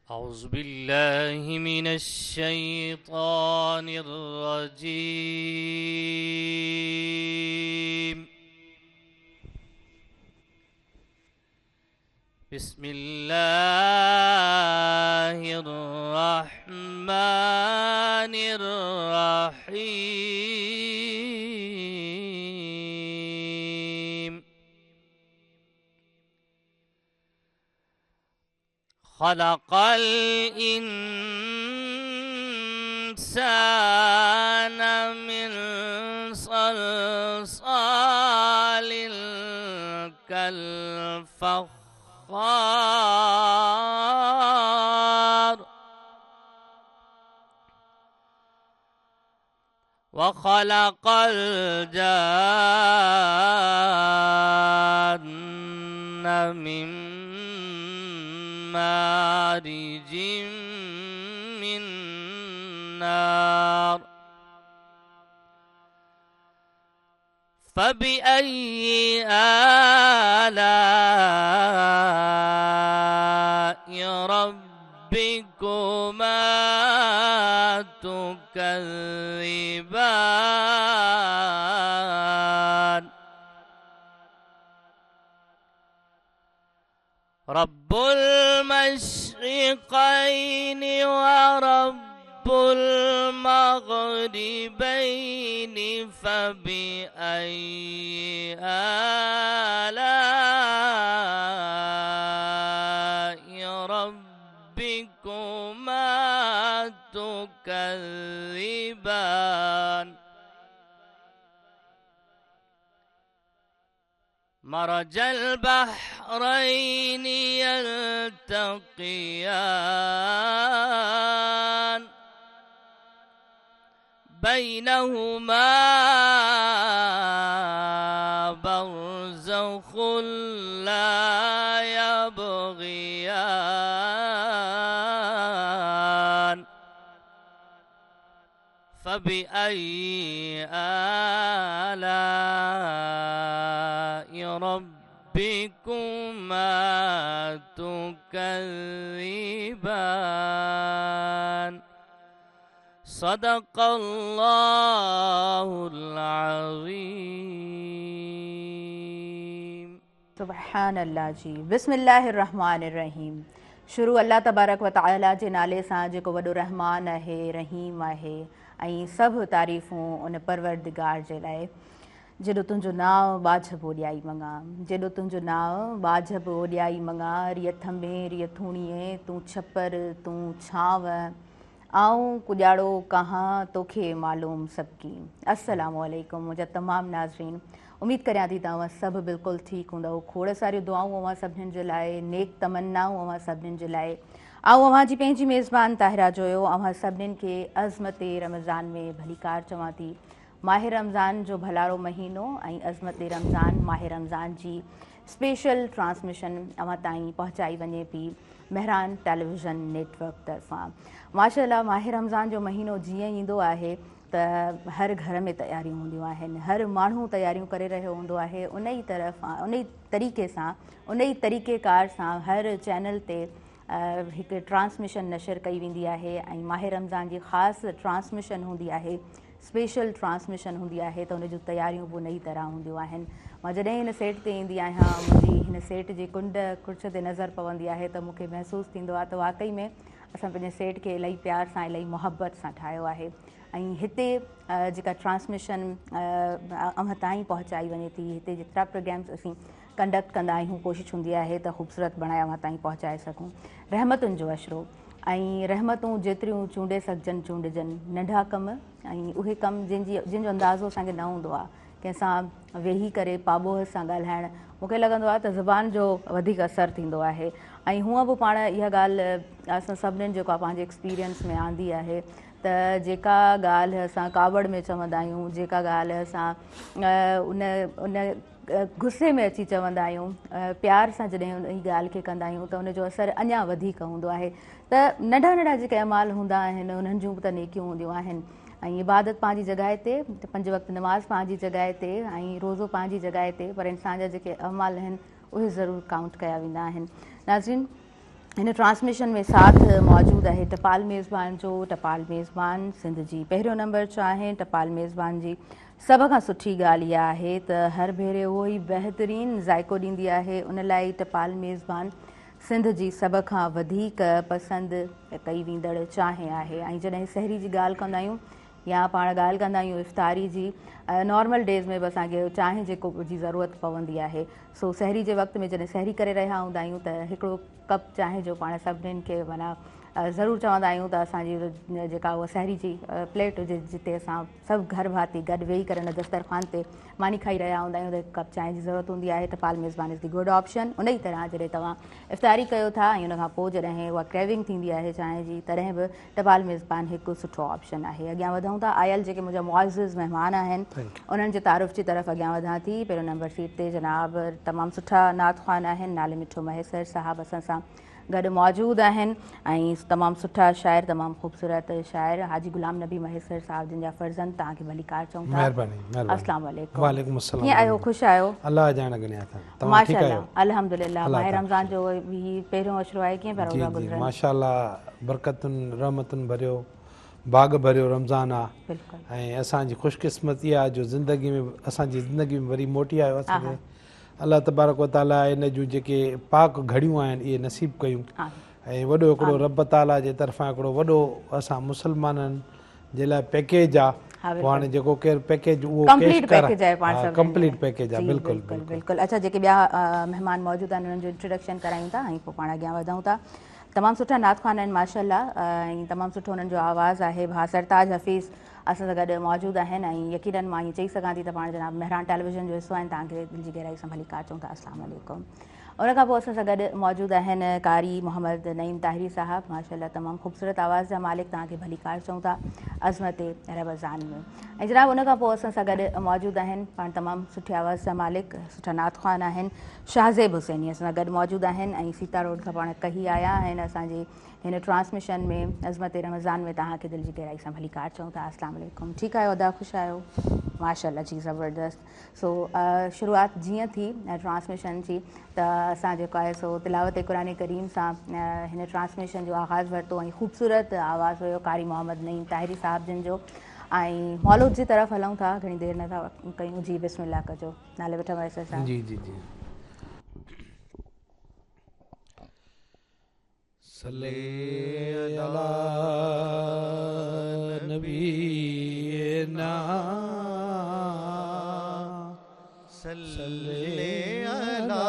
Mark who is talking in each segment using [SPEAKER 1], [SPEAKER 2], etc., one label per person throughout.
[SPEAKER 1] أعوذ بالله من الشيطان الرجيم. بسم الله الرحمن الرحيم. خلق الإنسان من صلصال كالفخار وخلق الجان من مارج من نار. فبأي آلاء ربكما تكذبان؟ رب المشرقين ورب المغربين فبأي آلاء ربكما تكذبان؟ مرج البحرين يلتقيان بينهما برزخ لا يبغيان. فبأي آلاء ربكما تكذبان؟ صدق الله العظيم.
[SPEAKER 2] सुबहान अल्लाह जी। बिस्मिल्लाहिर्रहमानिर्रहीम। शुरू अल्लाह तबारक व तआला जे नाले सां जेको वॾो रहमान आहे, रहीम आहे, ऐं सभु तारीफ़ूं उन परवरदिगार जे लाइ। जेॾो तुंहिंजो नाव बाझब ओॾियाई मङा, जेॾो तुंहिंजो नाव बाझब ओॾियाई मङा, रिय थंबे रिय थूणीअ तूं छपर तूं छांव, आऊं कुॼाड़ो कहाँ तोखे मालूम सबकी। अस्सलामु अलैकुम मुंहिंजा तमामु नाज़रीन, उमेदु करियां थी तव्हां सभु बिल्कुलु ठीकु हूंदव। खोड़ सारियूं दुआऊं अवां सभिनीनि जे लाइ, नेक तमन्नाऊं अवां सभिनीनि जे लाइ। आऊं अवां जी पंहिंजी मेज़बान ताहिरा जोयो अवां सभिनीनि खे अज़मत रमज़ान में भलीकार चवां थी। माह रमज़ान जो भलारो महीनो ऐं अज़मत रमज़ान माह रमज़ान जी स्पेशल ट्रांसमिशन अवां ताईं पहुचाई वञे पई मेहरान टेलीविज़न नेटवर्क तरफ़ां। माशाअल्लाह माह रमज़ान जो महीनो जीअं ईंदो आहे त हर घर में तयारियूं हूंदियूं आहिनि, हर माण्हू तयारियूं करे रहियो हूंदो आहे। उन ई तरीक़े सां, उन ई तरीक़ेकार सां हर चैनल ते हिकु ट्रांसमिशन नशर कई वेंदी आहे ऐं माह रमज़ान जी ख़ासि ट्रांसमिशन हूंदी आहे, स्पेशल ट्रांसमिशन हूंदी आहे त उन जूं तयारियूं बि उन ई तरह हूंदियूं आहिनि। मां जॾहिं हिन सेट ते ईंदी आहियां, मुंहिंजी हिन सेट जी कुर्छ ते नज़र पवंदी आहे त मूंखे महसूसु थींदो आहे त वाक़ई में असां पंहिंजे सेट खे इलाही प्यार सां, इलाही मुहबत सां ठाहियो आहे। ऐं हिते जेका ट्रांसमिशन अव्हां ताईं पहुचाई वञे थी, हिते जेतिरा प्रोग्राम्स असीं कंडक्ट कंदा आहियूं, कोशिशि हूंदी आहे त ख़ूबसूरत बणाए अव्हां ताईं पहुचाए सघूं। रहमतुनि जो अशरो ऐं रहमतूं जेतिरियूं चूंडे सघजनि चूंडजनि। नंढा कम ऐं उहे कम जंहिंजो अंदाज़ो असांखे न हूंदो आहे, कंहिंसां वेही करे पाबोह सां ॻाल्हाइणु, मूंखे लॻंदो आहे त ज़ुबान जो वधीक असरु थींदो आहे। ऐं हूअं बि पाण इहा ॻाल्हि असां सभिनीनि जेको आहे पंहिंजे एक्सपीरियंस में आंदी आहे त जेका ॻाल्हि असां कावड़ में चवंदा आहियूं, जेका ॻाल्हि असां उन गुस्से में अची चवंदा आहियूं, प्यार सां जॾहिं उन ॻाल्हि खे कंदा आहियूं त उनजो असरु अञा वधीक हूंदो आहे। त नंढा नंढा जेके अमाल हूंदा आहिनि उन्हनि जूं बि त नेकियूं हूंदियूं आहिनि। ऐं इबादत पंहिंजी जॻह ते, 5 वक़्त नमाज़ पंहिंजी जॻह ते ऐं रोज़ो पंहिंजी जॻह ते, पर इंसान जा जेके अमाल आहिनि उहे ज़रूरु काउंट कया वेंदा आहिनि। नाज़रीन, हिन ट्रांसमिशन में साथ मौजूदु आहे टपाल मेज़बान जो। टपाल मेज़बान सिंध जी पहिरियों नंबर चाहे। टपाल मेज़बान जी सभ खां सुठी ॻाल्हि इहा आहे त हर भेरे उहो ई बहितरीनु ज़ाइको ॾींदी आहे। उन लाइ टपाल मेज़बान सिंध जी सभ खां वधीक पसंदि कई वेंदड़ चांहि आहे। ऐं जॾहिं सहरी जी ॻाल्हि कंदा आहियूं या पाण ॻाल्हि कंदा आहियूं इफ़्तारी जी, नॉर्मल डेज़ में बि असांखे चांहि जेको जी ज़रूरत पवंदी आहे। सो सहरी जे वक़्त में जॾहिं सहरी करे रहिया हूंदा आहियूं त हिकिड़ो कप चांहि जो पाण सभिनीनि खे माना ज़रूरु चवंदा आहियूं त असांजी जेका उहा सहरी जी प्लेट हुजे जिते असां सभु घर भाती गॾु वेही करे हुन दस्तरख़ान ते मानी खाई रहिया हूंदा आहियूं त हिकु कप चांहि जी ज़रूरत हूंदी आहे। टपाल मेज़बान इज़ दी गुड ऑप्शन। उन ई तरह जॾहिं तव्हां इफ़्तारी कयो था ऐं उनखां पोइ जॾहिं उहा क्रेविंग थींदी आहे चांहि जी, तॾहिं बि टपाल मेज़बान हिकु सुठो ऑप्शन आहे। अॻियां वधूं था। आयल जेके मुंहिंजा मुआज़िज़ महिमान आहिनि उन्हनि जे तारुफ़ जी तरफ़ अॻियां वधां थी। पहिरियों नंबर सीट ते जनाब तमामु सुठा नात ख़्वान आहिनि, नाले मिठो महेसर साहब असां सां गॾु मौजूदु आहिनि ऐं तमामु सुठा शाइर, तमामु ख़ूबसूरत शाइर हाजी गुलाम नबी महेसर साहब जिन जा फर्ज़ंद तव्हांखे भलीकार चऊं था। अस्सलाम वालेकुम।
[SPEAKER 3] वालेकुम अस्सलाम।
[SPEAKER 2] कीअं आहियो? ख़ुशि आहियो?
[SPEAKER 3] अल्लाह जान गनिया था।
[SPEAKER 2] माशाअल्लाह, अल्हम्दुलिल्लाह। माह रमज़ान जो भी पहिरियों अशरो आहे, कीअं पिया रोज़ा गुज़रनि?
[SPEAKER 3] माशाअल्लाह, बरकतुनि रहमतुनि भरियो बाग़ भरियो रमज़ान आहे ऐं असांजी ख़ुशकिस्मती आहे जो ज़िंदगी में असांजी ज़िंदगी में वरी मोटी आयो असांखे। अल्लाह तबारक व ताला इन जूं जेके पाक घड़ियूं आहिनि इहे नसीब कयूं ऐं वॾो हिकिड़ो रब ताला जे तरफ़ां हिकिड़ो वॾो असां मुस्लमाननि जे लाइ पैकेज आहे। हाणे जेको केरु पैकेज उहो
[SPEAKER 2] कंप्लीट पैकेज आहे,
[SPEAKER 3] कंप्लीट पैकेज आहे। बिल्कुलु
[SPEAKER 2] बिल्कुलु। अच्छा, जेके ॿिया महिमान मौजूदु आहिनि उन्हनि जो इंट्रोडक्शन करायूं था ऐं पोइ पाण अॻियां वधूं था। तमामु सुठा नात ख़्वान आहिनि माशाअल्लाह ऐं तमामु सुठो हुननि जो आवाज़ु आहे। भाउ सरताज हफ़ीज़ असां सां गॾु मौजूदु आहिनि ऐं यकीनन मां ईअं चई सघां थी त पाण जनाब मेहरान टेलीविज़न जो हिसो आहिनि। तव्हांखे दिलि जी गहराई सां भलीकार चऊं था। अस्सलाम वालेकुम। उनखां पोइ असां सां गॾु मौजूदु आहिनि कारी मोहम्मद नईम ताहिरी साहब, माशाअल्लाह तमामु ख़ूबसूरत आवाज़ जा मालिक, तव्हांखे भलीकार चऊं था अज़मत रमज़ान में। ऐं जनाब उनखां पोइ असां सां गॾु मौजूदु आहिनि पाण तमामु सुठी आवाज़ जा मालिक, सुठा नात ख़्वान आहिनि, शाहज़ेब हुसैनी असां सां गॾु मौजूदु आहिनि ऐं सीता रोड खां पाण कही आया आहिनि असांजी हिन ट्रांसमिशन में अज़मत रमज़ान में। तव्हांखे दिलि जी गहराई सां भलीकार चऊं था। अस्सलाम वालेकुम। ठीकु आहियो? अदा ख़ुशि आहियो? माशाअल्लाह जी, ज़बरदस्त। सो शुरूआति जीअं थी ट्रांसमिशन जी त असां जेको आहे सो तिलावत क़ुरान करीम सां हिन ट्रांसमिशन जो आगाज़ वरितो ऐं ख़ूबसूरत आवाज़ु हुयो कारी मोहम्मद नईम ताहिरी साहब जिन जो। ऐं मौलूद जी तरफ़ हलूं था, घणी देरि नथा कयूं। जी बिस्मिल्लाह कजो। नाले वेठा महेसर साहब।
[SPEAKER 3] जी जी जी। सल्ले अला नबीना सल्ले अला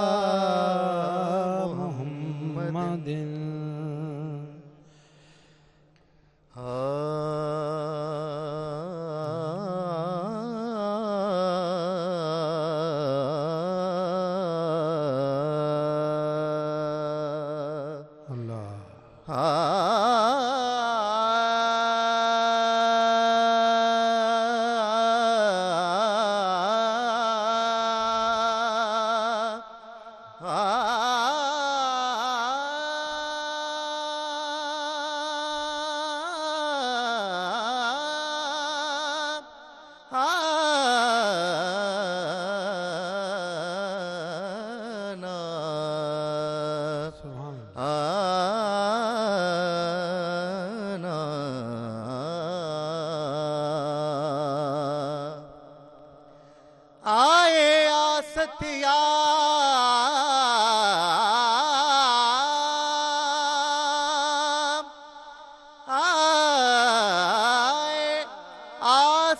[SPEAKER 3] मुहम्मदिन।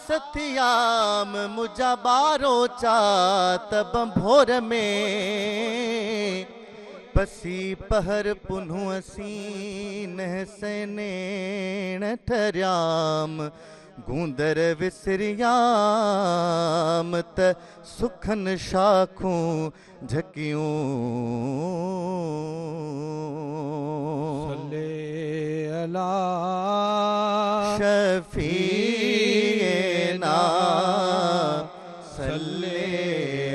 [SPEAKER 4] सतियाम मुझा बारो चात बंभोर में पसी पहर पुन्हू असी नहसने ठरियाम गूंदर विसरियाम त सुखन शाखूं झकियूं
[SPEAKER 3] सल्ले अला
[SPEAKER 4] शफीना सल्ले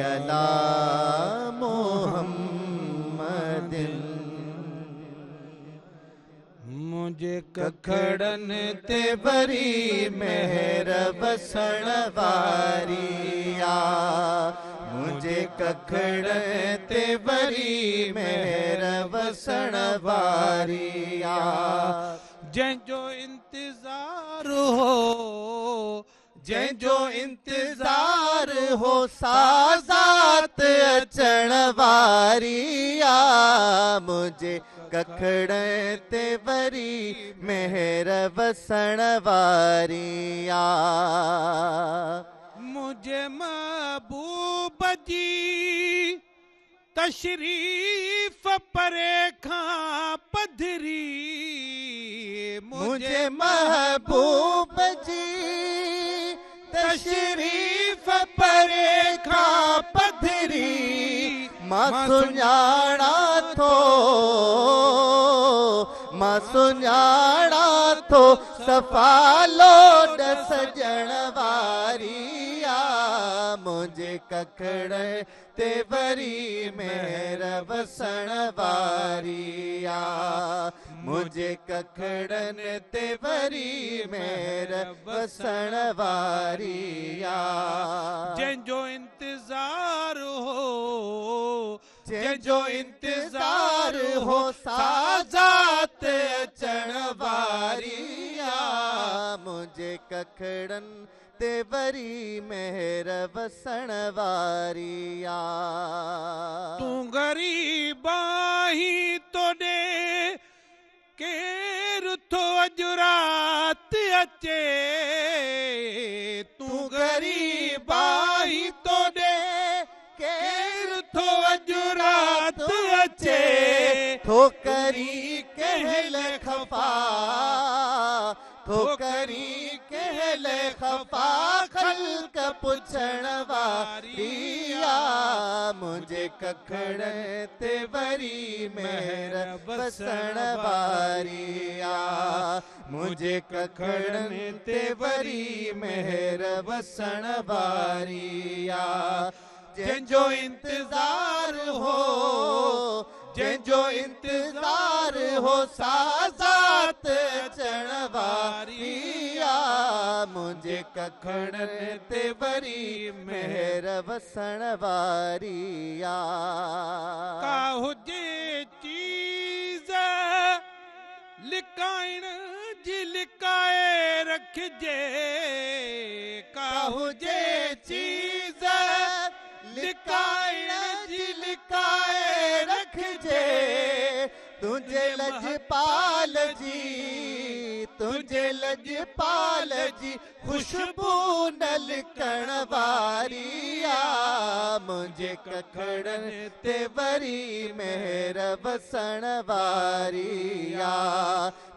[SPEAKER 4] अला मुहम्मदिन।
[SPEAKER 3] मुझे कखड़नि
[SPEAKER 4] ते वरी मेहर वसण वारिया मुझे कखड़ ते वरी मेहर वसण वारिया
[SPEAKER 3] जंहिंजो इंतज़ार हो
[SPEAKER 4] जंहिंजो इंतज़ार हो साज़ात अचण वारिया मुझे कखड़ ते वरी मेहर वसण वारिया
[SPEAKER 3] मुझे महबूब जी तशरीफ परे खां पधरी
[SPEAKER 4] मुझे महबूब जी तशरीफ परे खां पधरी मां सुञाणा थो सफ़ालो सजण वारिया मुझे कखड़ ते वरी मेहर वसण वारिया मुझे कखड़नि ते वरी मेहर वसण वारिया
[SPEAKER 3] जंहिंजो इंतज़ार हो
[SPEAKER 4] जंहिंजो इंतज़ार हो साज़ात अचण वारिया मुझे कखड़नि ते वरी मेहर वसण वारिया
[SPEAKER 3] तूं ग़रीब आहीं तोॾे केरु थो अॼु राति अचे तूं ग़रीब आहीं तोॾे केरु थो अॼु राति अचे
[SPEAKER 4] ठोकरी कहल खफा ठोकरी कहल खफा खल्क पुछण वारिया मुझे कखड़ ते वरी मेहर वसण वारिया मुझे कखड़ ते वरी मेहर वसण वारिया जंहिंजो इंतज़ार हो जंहिंजो इंतज़ार हो साज़ात अचण वारिया मुझे कखड़ ते वरी मेहर वसण वारिया
[SPEAKER 3] का हुजे चीज़ लिकाइण जी लिकाए रखिजे का हुजे चीज़ लिकाइण जी लिकाए
[SPEAKER 4] रखिजे तुझे लजपाल जी खुशबू न लिकण वारिया मुझे कखड़ ते वरी मेहर वसण वारिया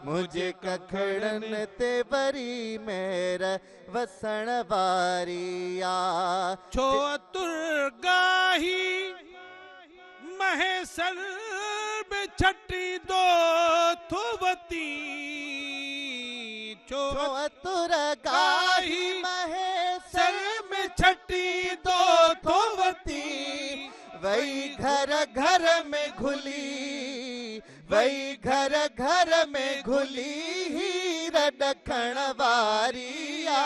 [SPEAKER 4] मुझे कखड़नि ते वरी मेहर वसण वारिया
[SPEAKER 3] छो तुरगाही महेसर में छटी दो थोवती छो
[SPEAKER 4] तुरगाही महेसर में छटी दो थोवती वही घर घर में घुली वही घर घर में घुली हीर ॾखण वारिया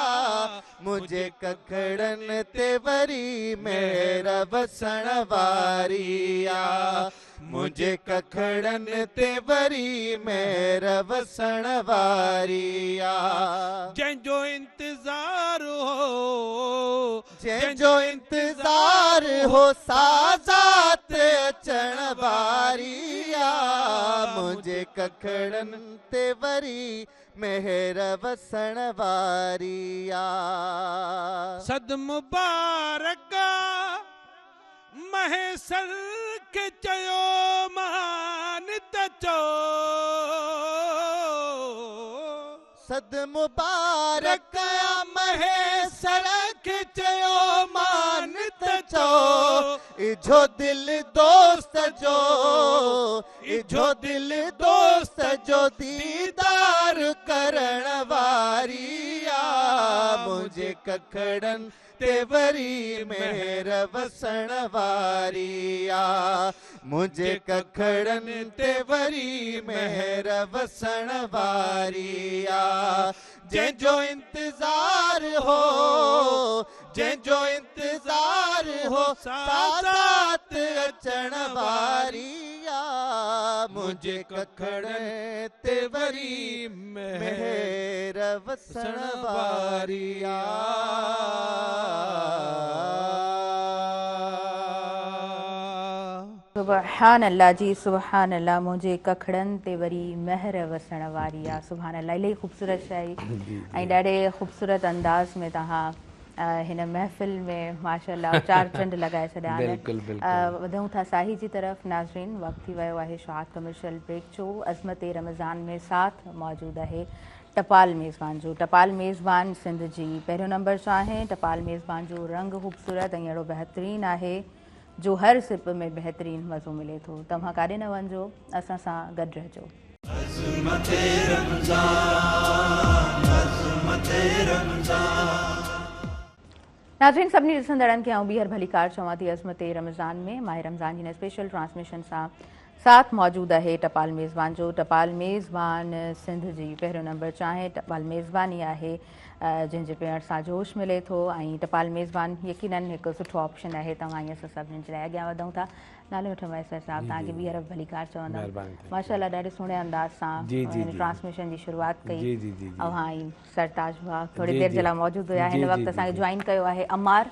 [SPEAKER 4] मुझे कखड़नि ते वरी मेहर वसण वारिया मुझे कखड़नि ते वरी मेहर वसण वारिया
[SPEAKER 3] जंहिंजो इंतज़ार
[SPEAKER 4] हो साज़ात अचण वारिया मुझे कखड़नि ते वरी मेहर वसण वारिया
[SPEAKER 3] सद मुबारक महेसर के चयो मान त चो
[SPEAKER 4] सद मुबारक महेसर के चयो मान त चो इझो दिल दोस्त जो दोस्त जो दीदार करण वारी आ मुझे कखड़न ते वरी मेहर वसण वारी आ मुझे कखड़न ते वरी मेहर वसण वारी आ जंहिंजो इंतजार हो जंहिंजो इंतजार हो साथ अचण वारी आ मुझे कखड़न ते वरी मेहर वसण वारी आ
[SPEAKER 2] सुभान अल्लाह जी, सुभान अल्लाह। मुंहिंजे कखड़नि ते वरी महर वसण वारी आहे। सुभान अल्लाह। इलाही ख़ूबसूरत शायरी ऐं ॾाढे ख़ूबसूरत अंदाज़ में तव्हां हिन महफ़िल में माशाअल्लाह चार चंड लॻाए छॾिया आहिनि। वधूं था साही जी तरफ़। नाज़रीन, वक़्तु थी वियो आहे शाद कमर्शियल ब्रेक जो। अज़मत रमज़ान में साथ मौजूदु आहे टपाल मेज़बान जो। टपाल मेज़बान सिंध जी पहिरियों नंबर सां आहे। टपाल मेज़बान जो रंग ख़ूबसूरत ऐं अहिड़ो बहितरीनु आहे जो हर सिप में बहितरीनु मज़ो मिले थो। तव्हां काॾे न वञिजो, असां सां गॾु रहिजो। नाज़रीन, सभिनी ॾिसंदड़नि खे आउं ॿीहर भली कार चवां थी। अज़मत रमज़ान में माह रमज़ान जी हिन स्पेशल ट्रांसमिशन सां साथ मौजूदु आहे टपाल मेज़बान जो। टपाल मेज़बान सिंध जी पहिरियों नंबर चाहे टपाल मेज़बानी आहे जंहिंजे पीअण सां जोश मिले थो ऐं टपाल मेज़बान यकीनन हिकु सुठो ऑप्शन आहे। तव्हां ईअं सभिनीनि जे लाइ अॻियां वधूं था। नालो वठो मैसर साहब, तव्हांखे ॿीहर भली कार चवंदा। माशाअल्लाह ॾाढे सुहिणे अंदाज़ सां ट्रांसमिशन जी शुरूआति कई। ऐं सरताज भाउ थोरी देरि जे लाइ मौजूदु हुया। हिन वक़्तु असांखे जॉइन कयो आहे अमार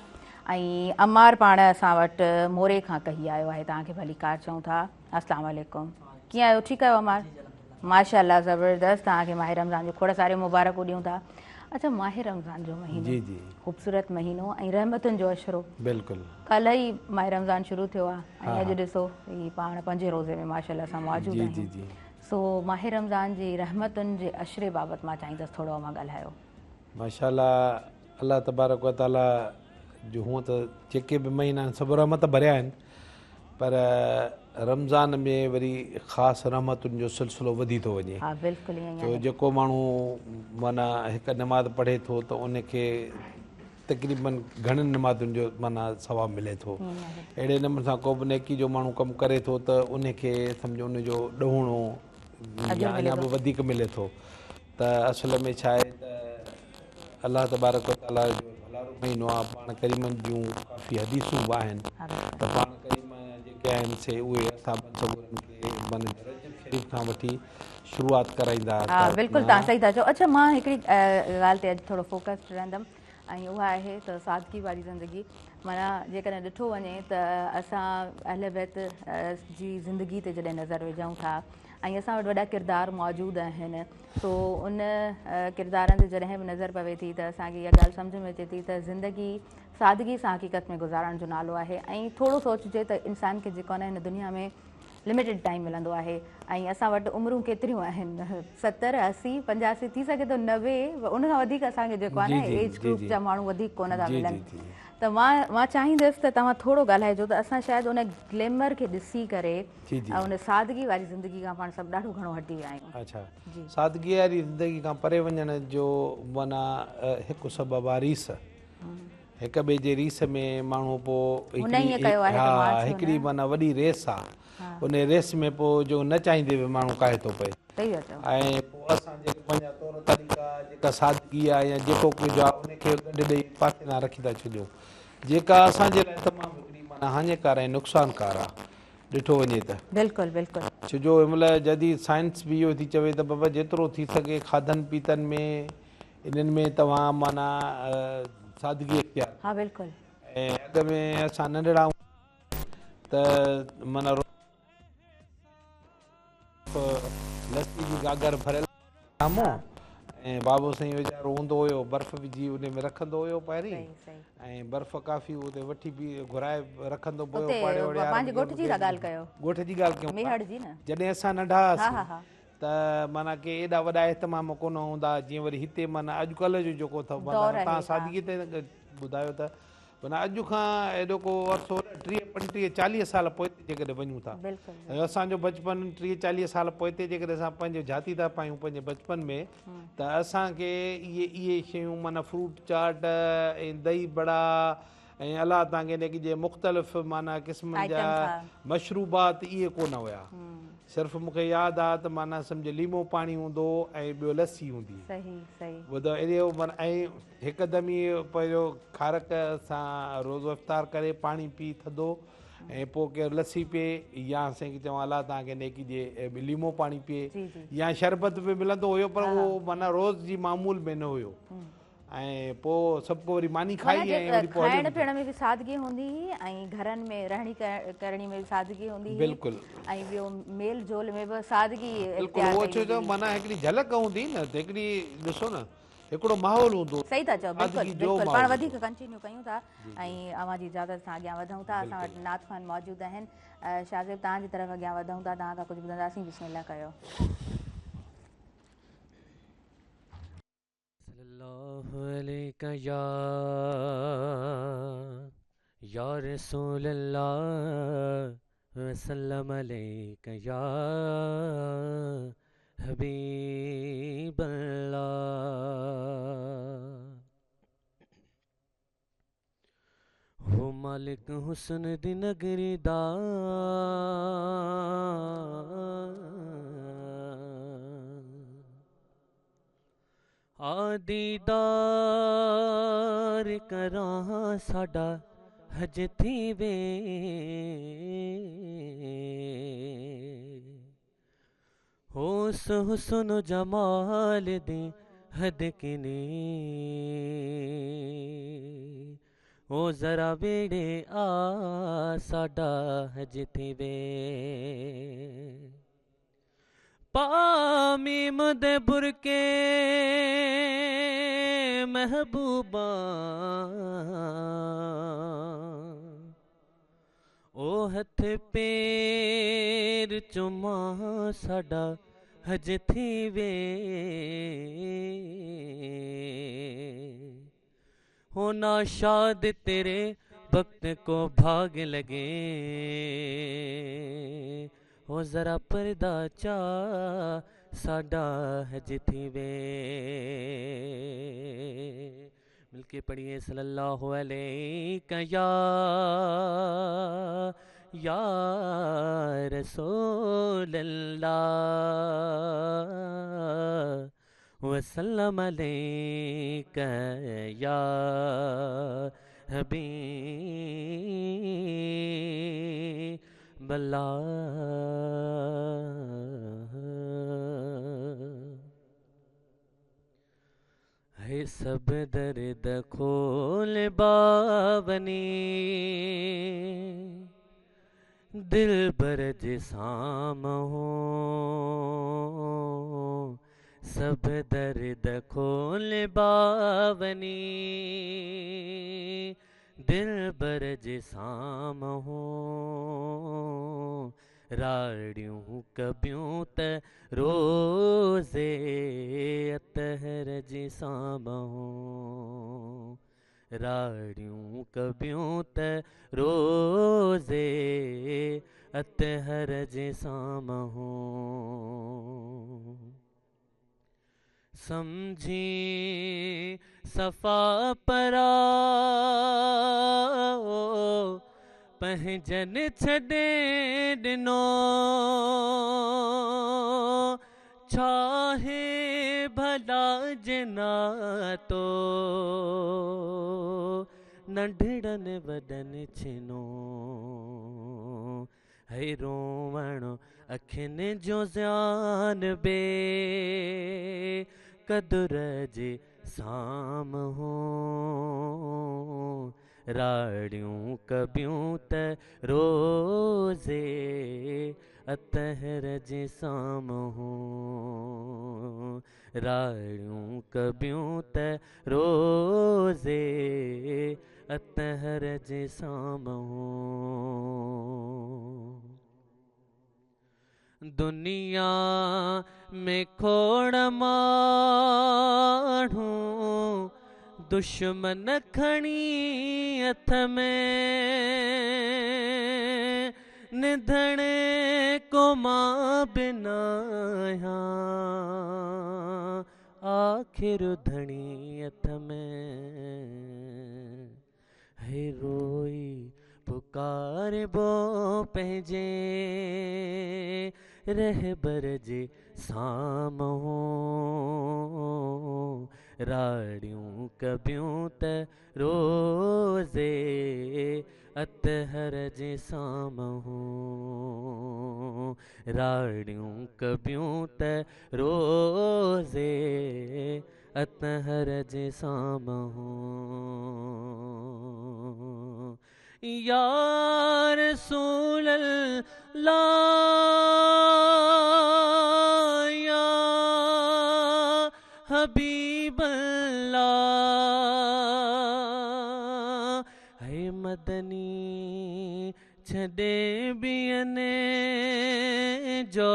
[SPEAKER 2] ऐं अमार पाण असां वटि मोरे खां कही आयो आहे। तव्हांखे भली कार चऊं था। अस्सलाम वालेकुम, कीअं आहियो? ठीकु आहियो अमार? माशाअल्लाह ज़बरदस्त। तव्हांखे माह रमज़ान जो खोड़ सारे मुबारकूं ॾियूं था। अच्छा, माह रमज़ान जो महीनो ख़ूबसूरत महीनो ऐं रहमतुनि जो अशरो।
[SPEAKER 3] बिल्कुलु।
[SPEAKER 2] कल्ह ई माह रमज़ान शुरू थियो आहे ऐं अॼु ॾिसो ही पाण 5 रोज़े में माशाअल्लाह सां मौजूदु आहियूं। सो माह रमज़ान जी रहमतुनि जे अशरे बाबति मां चाहींदसि थोरो मां ॻाल्हायो।
[SPEAKER 3] माशाअल्लाह, अल्लाह तबारक व ताला जो हूअं त जेके बि महीना आहिनि सभु रहमत भरिया आहिनि, पर रमज़ान में वरी ख़ासि रहमतुनि जो सिलसिलो वधी थो वञे।
[SPEAKER 2] हा बिल्कुलु ईअं।
[SPEAKER 3] तो जेको माण्हू माना हिकु नमाज़ पढ़े थो त उनखे तक़रीबन घणनि नमाज़ुनि जो माना सवाबु मिले थो। अहिड़े नमूने सां को बि नेकी जो माण्हू कमु करे थो त उनखे सम्झो उनजो ॾहुणो या अञा बि वधीक मिले थो। त असल में छा आहे त अल्लाह तबारक व ताला जो भलारो महीनो आहे। पाण करीमनि जूं काफ़ी हदीसूं बि आहिनि त पाण करीम जेके आहिनि से उहे असां खे माना रजब शरीफ़ खां वठी शुरूआति कराईंदा।
[SPEAKER 2] हा बिल्कुलु, तव्हां सही था चओ। अच्छा, मां हिकिड़ी ॻाल्हि ते अॼु थोरो फोकस रहंदमि ऐं उहा आहे त सादगी वारी ज़िंदगी। माना जेकॾहिं ॾिठो वञे त असां अहले बैत जी ज़िंदगी ते जॾहिं नज़र विझूं था ऐं असां वटि वॾा किरदार मौजूदु आहिनि, सो उन किरदारनि ते जॾहिं बि नज़र पवे थी त असांखे इहा ॻाल्हि सम्झ में अचे थी त ज़िंदगी सादगी सां हक़ीक़त में गुज़ारण जो नालो आहे। ऐं थोरो सोचिजे त इंसान खे जेको आहे हिन दुनिया में लिमिटेड टाइम मिलंदो आहे ऐं असां वटि उमिरूं केतिरियूं आहिनि, 70, 80, 85, थी सघे थो 90, उनखां वधीक असांखे जेको आहे न एज ग्रुप जा माण्हू वधीक कोन था मिलनि। त मां चाहींदसि त तव्हां थोरो ॻाल्हाइजो त असां शायदि उन ग्लैमर खे ॾिसी करे ऐं उन सादगी वारी ज़िंदगी खां पाण सभु ॾाढो घणो हटी विया आहियूं।
[SPEAKER 3] अच्छा, सादगी वारी ज़िंदगी खां परे वञण जो माना हिकु सबबु आहे रीस। हिक ॿिए जे रीस में माण्हू पोइ हिकिड़ी माना वॾी रेस आहे। उन रेस में पोइ जो न चाहींदे बि माण्हू काहे थो पए। ऐं पोइ असां जेके पंहिंजा तौर तरीक़ा जेका सादगी आहे या जेको कुझु आहे उनखे गॾु ॾेई पासे न रखी था छॾियूं, जेका असांजे लाइ तमामु हिकिड़ी माना हानिकार ऐं नुक़सानकार आहे ॾिठो वञे त।
[SPEAKER 2] बिल्कुलु बिल्कुलु।
[SPEAKER 3] छो जो हिनमहिल जदीद साइंस बि इहो थी चवे त बाबा जेतिरो थी सघे खाधनि पीतनि में इन्हनि में तव्हां माना सादगी इख्तियार।
[SPEAKER 2] हा बिल्कुलु।
[SPEAKER 3] ऐं अॻ में असां नंढड़ा त माना लस्सी जी गागर भरियल साम्हूं ऐं बाबो साईं वीचारो हूंदो हुयो, बर्फ़ विझी उन में रखंदो हुयो पहिरीं ऐं बर्फ़ काफ़ी उते वठी बि घुराए रखंदो पियो।
[SPEAKER 2] पंहिंजे ॻोठ जी ॻाल्हि कयो?
[SPEAKER 3] ॻोठ जी ॻाल्हि कयूं
[SPEAKER 2] मेहड़ जी न।
[SPEAKER 3] जॾहिं असां नंढा हुआसीं त माना के एॾा वॾा इहतमाम कोन हूंदा जीअं वरी हिते माना अॼुकल्ह जो जेको अथव तव्हां सादगी ते ॿुधायो त माना अॼु खां एॾो को अरसो 30-35-40 साल पोइ जेकॾहिं वञूं था,
[SPEAKER 2] बिल्कुलु
[SPEAKER 3] ऐं असांजो बचपन 30-40 साल पोइ जेकॾहिं असां पंहिंजो जाती था पायूं पंहिंजे बचपन में, त असांखे इहे शयूं माना फ्रूट चाट ऐं दही बड़ा ऐं अलाह तव्हांखे हिन जे मुख़्तलिफ़ माना क़िस्मनि जा मशरूबात इहे कोन हुया। सिर्फ़ु मूंखे यादि आहे त माना सम्झ लीमो पाणी हूंदो ऐं ॿियो लस्सी हूंदी।
[SPEAKER 2] सही सही
[SPEAKER 3] ॿुधो एॾो माना ऐं हिकदमि इहो पहिरियों खारक सां रोज़ो इफ़्तार करे पाणी पी थधो ऐं पोइ केरु लस्सी पीए या असांखे चवां अलाह तव्हांखे नेकी ॾिए लीमो पाणी पीए या शरबत बि मिलंदो हुयो, पर उहो माना रोज़ जी मामूल में न हुयो। ऐं पोइ सभु को वरी मानी खाई ऐं
[SPEAKER 2] खाइण पीअण में बि सादगी हूंदी हुई ऐं घरनि में रहणी करणी में बि सादगी हूंदी हुई।
[SPEAKER 3] बिल्कुलु।
[SPEAKER 2] ऐं ॿियो मेल जोल में बि सादगी।
[SPEAKER 3] बिल्कुलु उहो छो माना हिकिड़ी झलक हूंदी न, त हिकिड़ी ॾिसो न हिकिड़ो माहौल हूंदो।
[SPEAKER 2] सही था चओ, बिल्कुलु बिल्कुलु। पाण वधीक कंटिन्यू कयूं था ऐं अवां जी इजाज़त सां अॻियां वधूं था। असां वटि नात ख़ान मौजूदु आहिनि। शाज़िब तव्हांजी तरफ़ अॻियां वधूं था, तव्हां खां कुझु ॿुधंदासीं। बिस्मिल्लाह कयो।
[SPEAKER 1] या रसूल अल्लाह वसल्लम अलैका या हबीब अल्लाह। हो मालिक हुस्न दी नगरी दा दीदार करां साडा हज थी वे, होस हुस्न जमाल दी हद किनी ओ जरा वेड़े आ साडा हज थी वे। पामीम दे बुरके महबूबा ओ हथ पैर चुमा साडा हज थी वे। हो नाशाद तेरे वक्त को भाग लगे, हो जरा पर्दा चा साडा हज थी वे। मिलके पढ़िए सल्लल्लाहु अलैका या रसूल अल्लाह वसल्लम अलैका या हबीब अल्लाह। है सब दर्द खोल बावनी दिल बरज साम हो, सब दर्द खोल बावनी दिल बरज साम हो। राड़ियूं कबियूं त रोज़े अतहर जी सामहो, राड़ियूं कबियूं त रोज़े अतहर जी सामहो। समझी सफ़ा परा पंहिंजन छॾे ॾिनो, छाहे भला जना तो नंढड़नि वॾनि छिनो। है रोवण अखियुनि जो ज़्यान बे कदुर जे साम हो। राड़ियूं कबियूं त रोज़े अतहर जे साम हो, राड़ियूं कबियूं त रोज़े अतहर जे साम हो। दुनिया में खोड़ माण्हू दुश्मन खणी हथ में निधणे को मां बिना आखिर धणी हथ में है रोई पुकार बो पंहिंजे रहबर जे साम्हूं राड़ियूं कबियूं त रोज़े अतहर जे साम्हूं राड़ियूं कबियूं त रोज़े अतहर जे साम्हूं या रसूल अल्लाह या हबीब अल्लाह है मदनी छॾे ॿियनि जो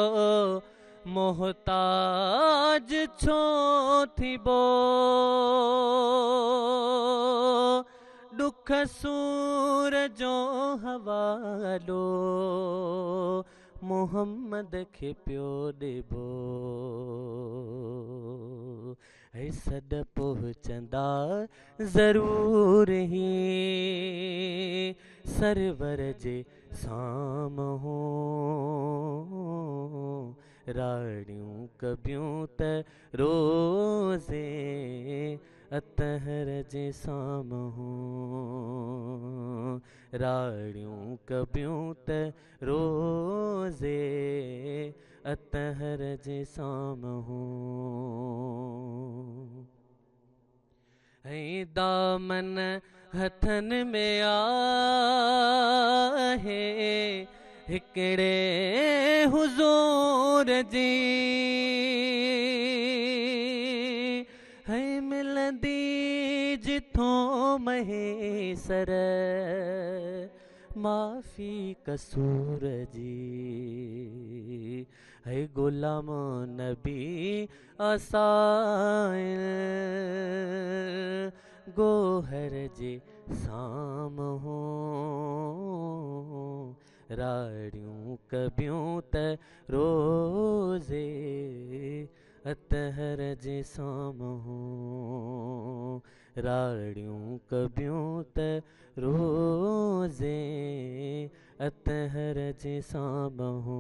[SPEAKER 1] मोहताज छो थीबो दुख सूर जो हवालो मोहम्मद खे पियो ॾिबो ऐं सॾ पहुचंदा ज़रूर ही सरवर जे साम्हूं राड़ियूं कबियूं त रोज़े अतहर जे साम्हूं राड़ियूं कबियूं त रोज़े अतहर जे साम्हूं ऐं दामन हथनि में आहे हिकिड़े हुज़ूर जी है मिलंदी जिथों महेसर माफ़ी कसूर जी है गुलाम नबी असाइल गोहर जे साम्हूं राड़ियूं कबियूं त रोज़े अतहर जे साम्हूं राड़ियूं कबियूं त रोज़े अतहर जे साम्हूं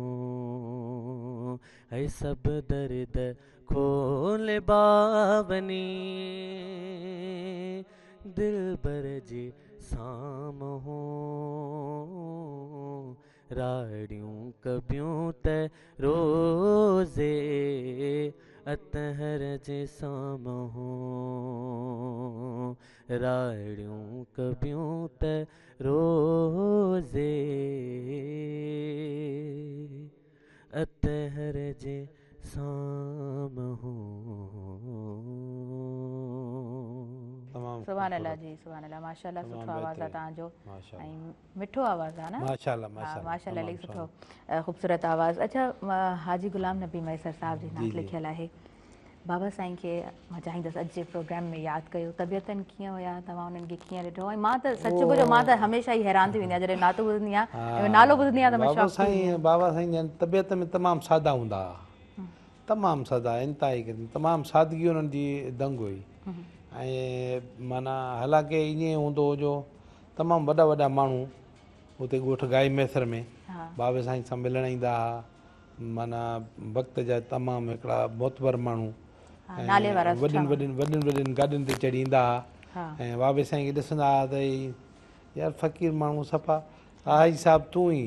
[SPEAKER 1] है सभु दर्द खोल बावनी दिलबर जे साम्हूं राड़ियूं कबियूं त रोज़े अतहर जे साम्हूं राड़ियूं कबियूं त रोज़े अतहर जे साम्हूं
[SPEAKER 2] सुभान अल्लाह जी सुभान अल्लाह माशाल्लाह सुठो आवाज़ आहे तव्हांजो ऐं मिठो आवाज़ आहे न
[SPEAKER 3] माशाल्लाह
[SPEAKER 2] माशाल्लाह इलाही सुठो ख़ूबसूरत आवाज़ अच्छा हाजी गुलाम नबी मैसर साहिब जी नात लिखियलु आहे बाबा साईं खे मां चाहींदसि अॼु जे प्रोग्राम में यादि कयो तबियतनि कीअं हुया तव्हां उन्हनि खे कीअं ॾिठो ऐं मां त सच ॿुधो मां त हमेशह ई हैरान थी वेंदी आहियां जॾहिं नातो ॿुधंदी आहियां नालो ॿुधंदी आहियां त मां शौक़
[SPEAKER 3] बाबा साईं जन तबियत में तमामु सादा हूंदा हुआ तमामु सादा इंतिहाई तमामु सादगी उन्हनि जी दंग हुई ऐं माना हालांकि ईअं हूंदो हो जो तमामु वॾा वॾा माण्हू हुते ॻोठ गाई मैसर में बाबा साईं सां मिलणु ईंदा हुआ माना वक़्त जा तमामु हिकिड़ा मोतबर माण्हू वॾियुनि गाॾियुनि ते चढ़ी ईंदा हुआ ऐं बाबे साईं खे ॾिसंदा हुआ त यार फ़क़ीर माण्हू सफ़ा हा ही साहिबु तूं ई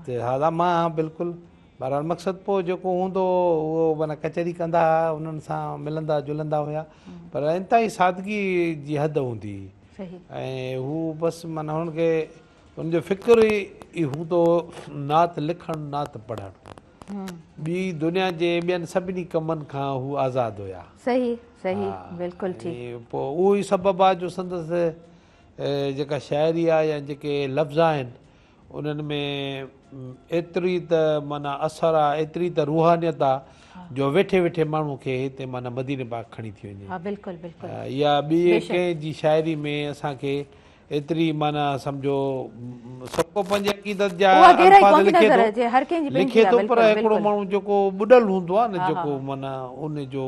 [SPEAKER 3] त हा मां बिल्कुलु बहरहाल मक़सदु पोइ जेको हूंदो उहो माना कचहरी कंदा हुआ उन्हनि सां मिलंदा जुलंदा हुआ पर इंतिहाई सादगी जी हद हूंदी हुई ऐं हू बसि माना हुनखे हुनजो फ़िक्रु ई हूंदो नात लिखणु नात पढ़णु ॿी दुनिया जे ॿियनि सभिनी कमनि खां हू आज़ादु हुया
[SPEAKER 2] सही सही बिल्कुलु ठीकु
[SPEAKER 3] पोइ उहो ई सबबु आहे जो संदसि जेका शाइरी आहे या जेके लफ़्ज़ आहिनि उन्हनि में एतिरी त माना असरु आहे एतिरी त रूहानियत आहे जो वेठे वेठे माण्हू खे हिते माना मदीने पाक खणी थी वञे।
[SPEAKER 2] हाँ बिल्कुलु बिल्कुलु।
[SPEAKER 3] या ॿिए कंहिं जी शाइरी में असांखे एतिरी माना सम्झो सबको पंहिंजे अक़ीदत जा अल्फाज़ लिखे थो, पर हिकिड़ो माण्हू जेको ॿुॾल हूंदो आहे न, जेको माना उन जो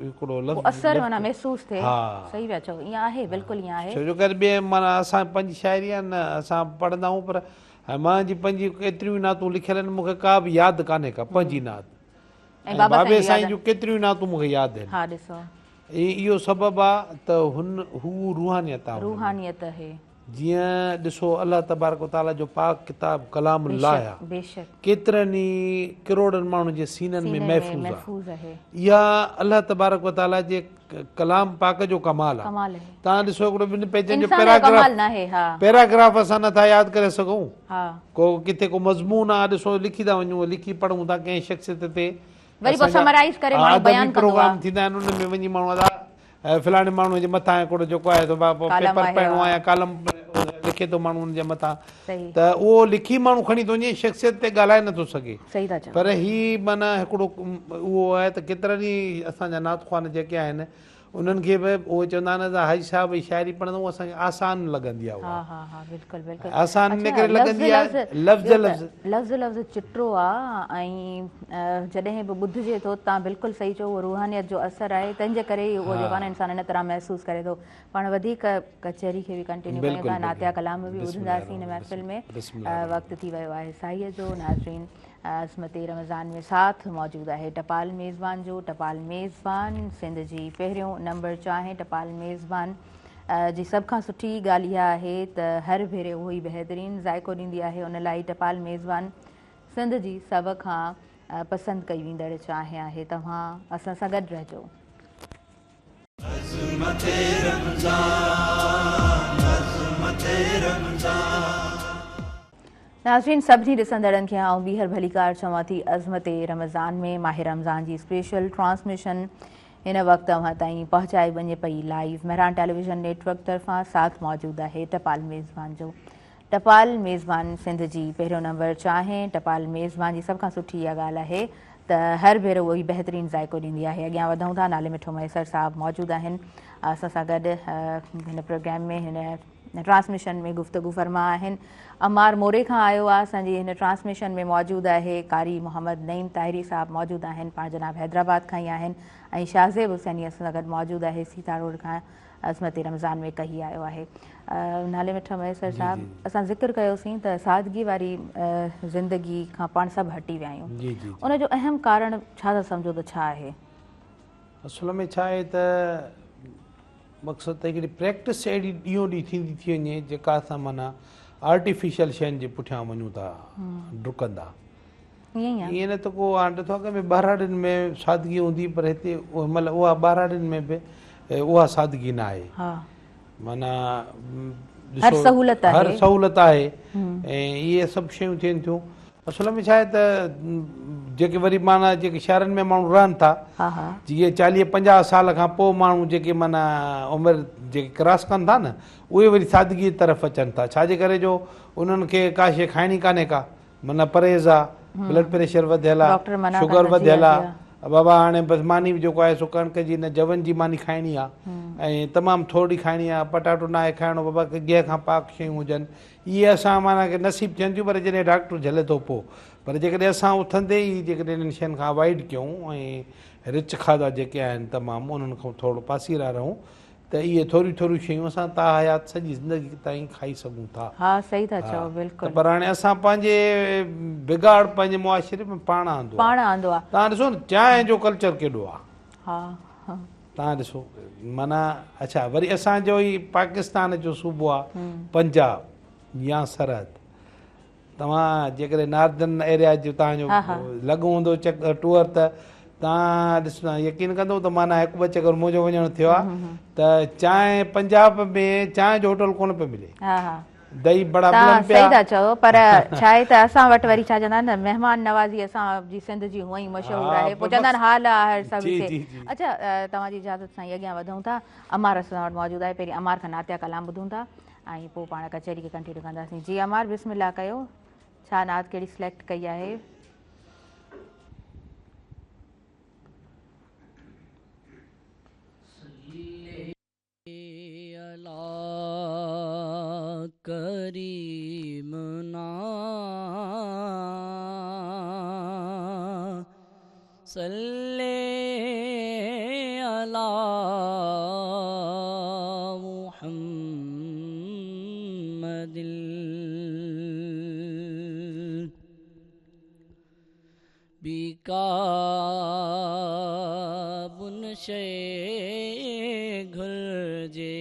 [SPEAKER 3] हिकिड़ो लफ़्ज़
[SPEAKER 2] असर माना महसूस थिए। सही पिया चओ, ईअं आहे, बिल्कुलु ईअं आहे।
[SPEAKER 3] छो जो करे ॿिए माना असां पंहिंजी शाइरी आहे न, असां पढ़ंदा आहियूं, पर मुंहिंजी पंहिंजी केतिरियूं नातूं लिखियल आहिनि, मूंखे का बि यादि कान्हे का पंहिंजी नात। बाबे साईं जूं केतिरियूं नातूं मूंखे यादि आहिनि। इहो सबबु आहे त हू रूहानियत आहे। जीअं ॾिसो अलाह तबारक व तआला जो पाक किताब कलामुल्लाह आहे, केतिरनि ई किरोड़नि माण्हुनि जे सीननि में महफ़ूज़ आहे। इहा अलाह तबारक व तआला जे कलाम पाक जो कमाल आहे। तव्हां ॾिसो हिकिड़ो ॿिनि पेजनि जो पैराग्राफ असां नथा यादि करे सघूं, को किथे को मज़मून आहे, ॾिसो लिखी था वञूं, लिखी पढ़ूं था कंहिं शख़्सियत ते, प्रोग्राम थींदा आहिनि, उन में वञी माण्हू फलाणे माण्हू जे मथां हिकिड़ो जेको आहे पेपर पढ़णो आहे या कालम लिखे थो माण्हू हुनजे मथां, त उहो लिखी माण्हू खणी थो वञे, शख़्सियत ते ॻाल्हाए नथो सघे। पर ही माना हिकिड़ो उहो आहे त केतिरनि ई असांजा नातख़्वान जेके आहिनि उन्हनि खे बि उहे चवंदा आहिनि त हाजी साहिब जी शाइरी पढ़ंदा आहियूं, असांखे आसान लॻंदी आहे, आसान इन करे लॻंदी आहे,
[SPEAKER 2] लफ़्ज़ लफ़्ज़ चिटो आहे, ऐं जॾहिं बि ॿुधिजे थो, तव्हां बिल्कुलु सही चओ, उहो रूहानियत जो असरु आहे, तंहिंजे करे ई उहो जेको आहे न इंसानु इन तरह महसूसु करे थो। पाण वधीक कचहरी खे बि कंटिन्यू कयूं था, नातिया कलाम बि ॿुधंदासीं हिन महफ़िल में। वक़्तु थी वियो आहे साईअ जो। नाज़रीन, अज़मत रमज़ान में साथ मौजूदु आहे टपाल मेज़बान जो। टपाल मेज़बान सिंध जी पहिरियों नंबर चाहे टपाल मेज़बान जी सभ खां सुठी ॻाल्हि इहा आहे त हर भेरे उहो ई बहितरीनु ज़ाइक़ो ॾींदी आहे, उन लाइ टपाल मेज़बान सिंध जी सभ खां पसंदि कई वेंदड़ चाहे आहे। तव्हां असां सां गॾु रहिजो। नाज़रीन, सभिनी ॾिसंदड़नि खे आउं ॿीहर भलीकार चवां थी, अज़मत रमज़ान में माह रमज़ान जी स्पेशल ट्रांसमिशन हिन वक़्तु अव्हां ताईं पहुचाई वञे पई लाइव। मेहरान टेलीविज़न नेटवर्क तरफ़ां साथ मौजूदु आहे टपाल मेज़बान जो। टपाल मेज़बान सिंध जी पहिरियों नंबर चाहे टपाल मेज़बान जी सभ खां सुठी इहा ॻाल्हि आहे त हर भेरो उहो ई बहितरीनु ज़ाइक़ो ॾींदी आहे। अॻियां वधूं था, नाले मिठो मैसर साहिबु मौजूदु आहिनि असां सां गॾु हिन प्रोग्राम में, हिन ट्रांसमिशन में गुफ़्तगू फरमा आहिनि। अमार मोरे खां आयो आहे, असांजी हिन ट्रांसमिशन में मौजूदु आहे कारी मोहम्मद नईम ताहिरी साहिबु मौजूदु आहिनि, पाण जनाब हैदराबाद खां ई आहिनि, ऐं शाहज़ेब हुसैनी असां सां गॾु मौजूदु आहे सीता रोड खां, अज़मत रमज़ान में कही आयो आहे। नाले मिठो मैसर साहिबु, असां ज़िक्र कयोसीं त सादगी वारी ज़िंदगी खां पाण सभु हटी विया आहियूं, उनजो अहम कारण छा था सम्झो त छा आहे?
[SPEAKER 3] असुल में छा आहे त मक़सदु त हिकिड़ी प्रैक्टिस अहिड़ी ॾींहों ॾींहुं थींदी थी वञे जेका असां माना आर्टिफिशियल शयुनि जे पुठियां वञूं था डुकंदा। ईअं न त को हाणे ॾिठो आहे की ॿारहाड़ियुनि में सादगी हूंदी, पर हिते मतिलबु उहा ॿारहाड़ियुनि में बि उहा सादगी न आहे, माना हर सहूलियत आहे ऐं इहे सभु शयूं थियनि थियूं। असुल में छा आहे त जेके वरी माना जेके शहरनि में माण्हू रहनि था, जीअं 40-50 साल खां पोइ माण्हू जेके माना उमिरि जेके क्रॉस कनि था न, उहे वरी सादगी तरफ़ अचनि था। छाजे करे जो उन्हनि खे का शइ खाइणी कान्हे का, माना परहेज़ आहे, ब्लड प्रेशर वधियल आहे, शुगर वधियल आहे, बाबा हाणे बसि मानी जेको आहे सो कणिक जी न जवन जी मानी खाइणी आहे ऐं तमामु थोरी खाइणी आहे, पटाटो न आहे खाइणो, बाबा खे ॻह खां पाक शयूं हुजनि। इहे असां माना खे नसीबु थियनि थियूं, पर जॾहिं डॉक्टर झले थो पोइ। पर जेकॾहिं असां उथंदे ई जेकॾहिं इन्हनि शयुनि खां अवॉइड कयूं ऐं रिच खाधा जेके आहिनि तमामु उन्हनि खां थोरो पासीरा रहूं, त इहे थोरियूं थोरियूं शयूं असां ताहयात सॼी ज़िंदगी ताईं खाई सघूं था।
[SPEAKER 2] सही था चओ, बिल्कुलु।
[SPEAKER 3] पर हाणे असां पंहिंजे बिगाड़ पंहिंजे मुआशिरे में पाण आंदो आहे। तव्हां ॾिसो न चांहि जो कल्चर केॾो आहे, तव्हां ॾिसो माना। अच्छा, वरी असांजो ई पाकिस्तान जो सूबो आहे पंजाब या सरहद, तव्हां जेकॾहिं नार्दन एरिया जो तव्हांजो लॻो हूंदो टूअर, त तव्हां ॾिसो यकीन कंदो त माना 1-2 चकर मुंहिंजो वञणु थियो आहे त चांहि पंजाब में चांहि जो होटल कोन पियो मिले, दही बड़ा
[SPEAKER 2] सही था चओ। पर छा आहे त असां वटि वरी छा चवंदा आहिनि न, महिमान नवाज़ी असांजी सिंध जी हूअं ई मशहूरु आहे, पोइ चवंदा आहिनि हाल आहे सभु खे। अच्छा, तव्हांजी इजाज़त सां अॻियां वधूं था। अमार असां वटि मौजूदु आहे, पहिरीं अमार खां नातिया कलाम ॿुधूं था ऐं पोइ पाण कचहरी खे कंटिन्यू कंदासीं। जी अमार, बिस्मिल्लाह कयो, छा नात कहिड़ी सिलेक्ट कई आहे?
[SPEAKER 1] करीम ना सल्ले अला मुहम्मदिल बिका बुन शे घुल जे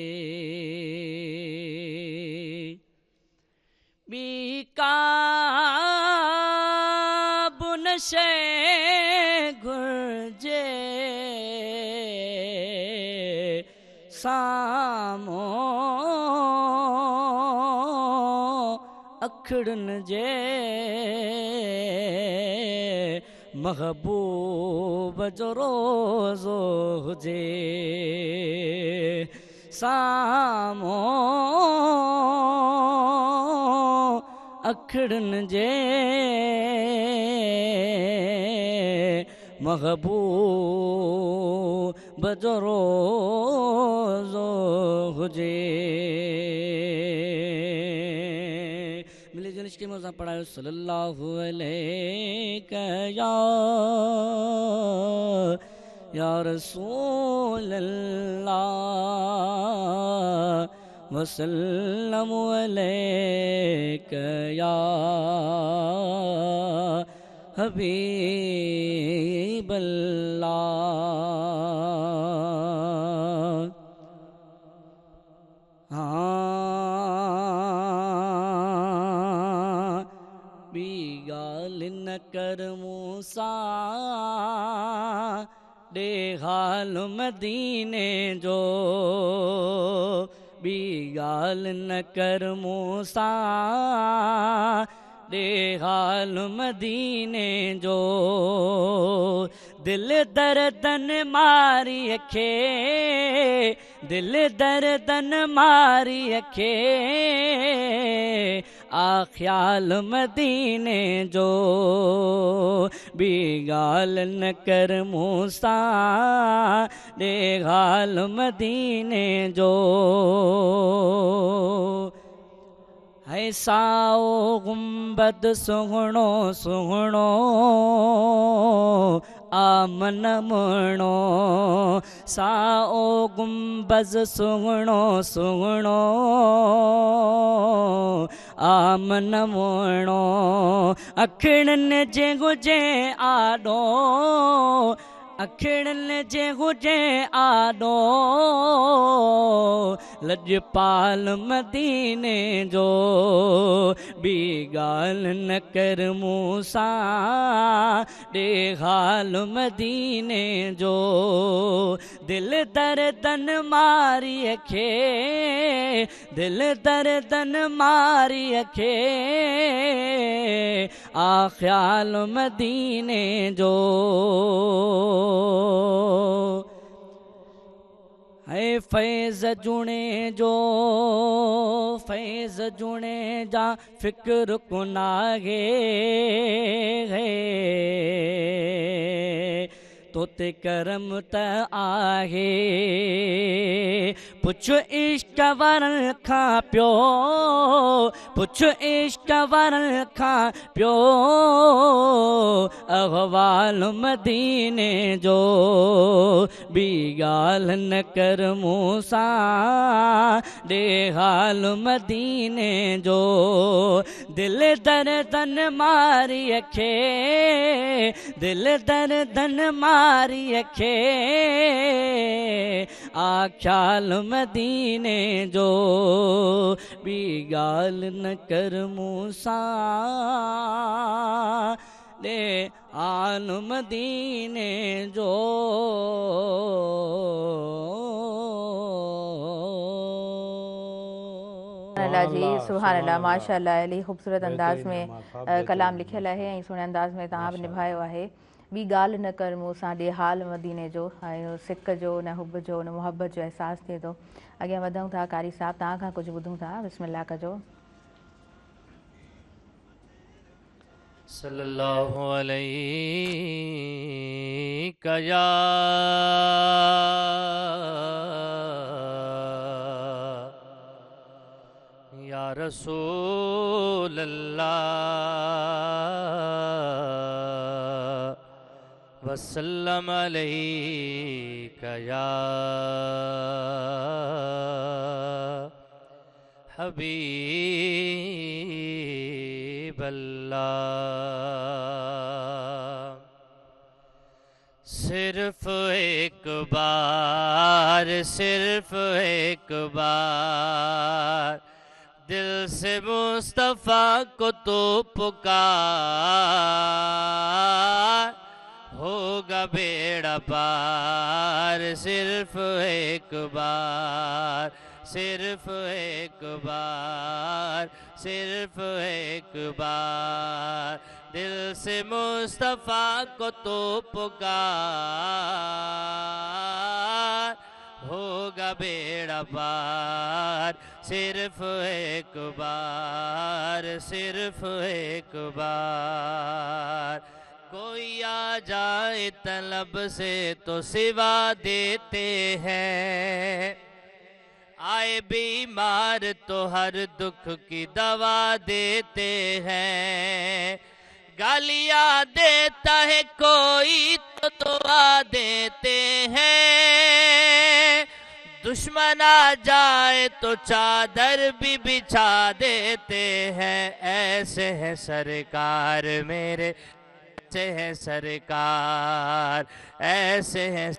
[SPEAKER 1] बिका बुन शे घुल जे सामो अखड़न जे महबूब जो रोज़ो हुजे सामो अखड़न जे महबूब जो रोज़ो हुजे मिली जुलिश के मौज़ा पढ़ायो सल्लल्लाहु अलैहि या रसूल अल्लाह वसल्लम अलैका या हबीब अल्लाह हाँ बी गाल न कर मूसा दे हाल मदीने जो बी गाल न कर मूसा दे हाल मदीने जो दिल दर्दन मारी अखे दिल दर्दन मारी अखे आ ख्याल मदीने जो बी गाल न कर मूसा दे हाल मदीने जो है साओ गुंबद सुहणो सुहणो आमन मणो साओ गुंबज सुहणो सुहणो आमन मणो अखड़न जे गुजे आडो अखड़न जे गुजे आडो लजपाल मदीने जो बी गाल न कर मूसा दे हाल मदीने जो दिल दर्दन मारी अखे दिल दर्दन मारी अखे आ ख्याल मदीने जो है फैज़ जुणे जो फैज़ जुणे जा फिक्र कुनागे है तोते करम त आहे पुछ इश्क वरन खां पियो पुछ इश्क वरन खां पियो अहवाल मदीने जो बी गाल न कर मूसा दे हाल मदीने जो दिल दर्दन मारी अखे दिल दर्दन मारी अखे आ ख्याल मदीने जो बी गाल न कर मूसा दे आल मदीने जो
[SPEAKER 2] अल्लाह जी सुभान अल्लाह माशाअल्लाह अली खूबसूरत अंदाज़ में कलाम लिखियल है ऐं सुहिणे अंदाज़ में तव्हां बि निभायो आहे ॿी ॻाल्हि न कर मूं सां ॾे हाल मदीने जो ऐं सिक जो न हुब जो न मुहबत जो अहसासु थिए थो अॻियां वधूं था कारी साहिबु तव्हां खां कुझु ॿुधूं था बिस्मिल्लाह कजो
[SPEAKER 1] सल्लल्लाहु अलैहि या रसूल अल्लाह वसल्लम अलैका या हबीब अल्लाह। सिर्फ एक बार, सिर्फ एक बार दिल से मुस्तफ़ा को तो पुकार, होगा बेड़ा पार। सिर्फ एक बार, सिर्फ एक बार, सिर्फ एक बार दिल से मुस्तफ़ा को तो पुकार, होगा बेड़ा पार। सिर्फ एक बार, सिर्फ एक बार कोई आ जाए तलब से तो सिवा देते हैं, आए बीमार तो हर दुख की दवा देते हैं। गालियां देता है कोई तो दुआ देते हैं, दुश्मन आ जाए तो चादर भी बिछा देते हैं। ऐसे है सरकार मेरे, ऐसे है सरकार, ऐसे है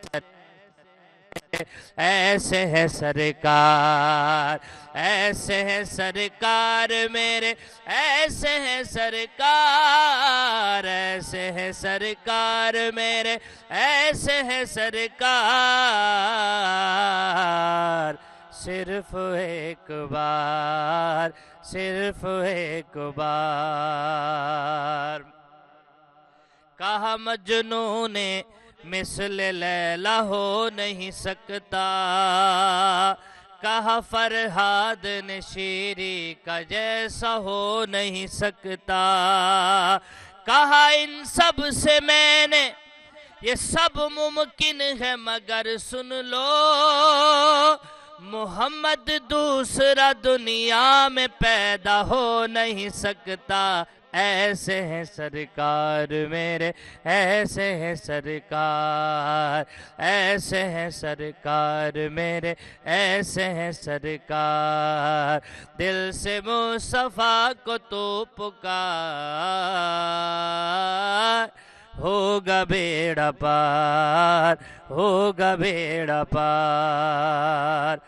[SPEAKER 1] ऐसे है सरकार, ऐसे है सरकार मेरे, ऐसे है सरकार, ऐसे है सरकार मेरे, ऐसे है सरकार। सिर्फ एक बार, सिर्फ एक बार कहा मजनू ने मिसल लैला हो नहीं सकता, कहा फरहाद ने शीरी का जैसा हो नहीं सकता। कहा इन सब से मैंने ये सब मुमकिन है मगर सुन लो, मोहम्मद दूसरा दुनिया में पैदा हो नहीं सकता। ऐसे है सरकार मेरे, ऐसे है सरकार, ऐसे है सरकार मेरे, ऐसे है सरकार। दिल से मुस्तफ़ा को तो पुकार, होगा बेड़ा पार, होगा बेड़ा पार।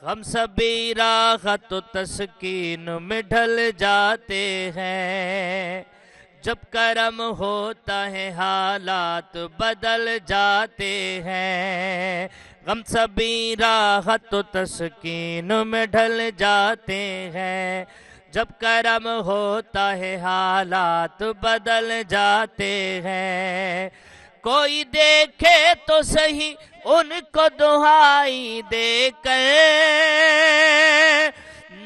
[SPEAKER 1] हम सभी राहत तो तस्कीन में ढल जाते हैं, जब करम होता है हालात बदल जाते हैं। हम सभी राहत तो तस्कीन में ढल जाते हैं, जब करम होता है हालात बदल जाते हैं। कोई देखे तो सही उनको दुहाई देकर,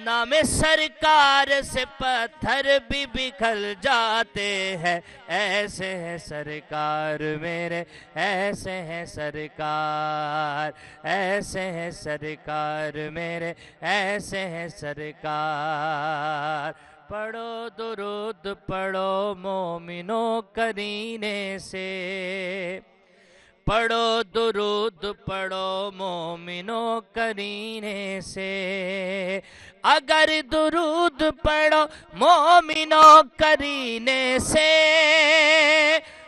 [SPEAKER 1] नाम सरकार से पत्थर भी बिखर जाते हैं। ऐसे है सरकार मेरे, ऐसे है सरकार, ऐसे है सरकार मेरे, ऐसे है सरकार। पढ़ो दुरूद पढ़ो मोमिनो करीने से, पढ़ो दुरूद पढ़ो मोमिनो करीने से। अगर दुरूद पढ़ो मोमिनो करीने से,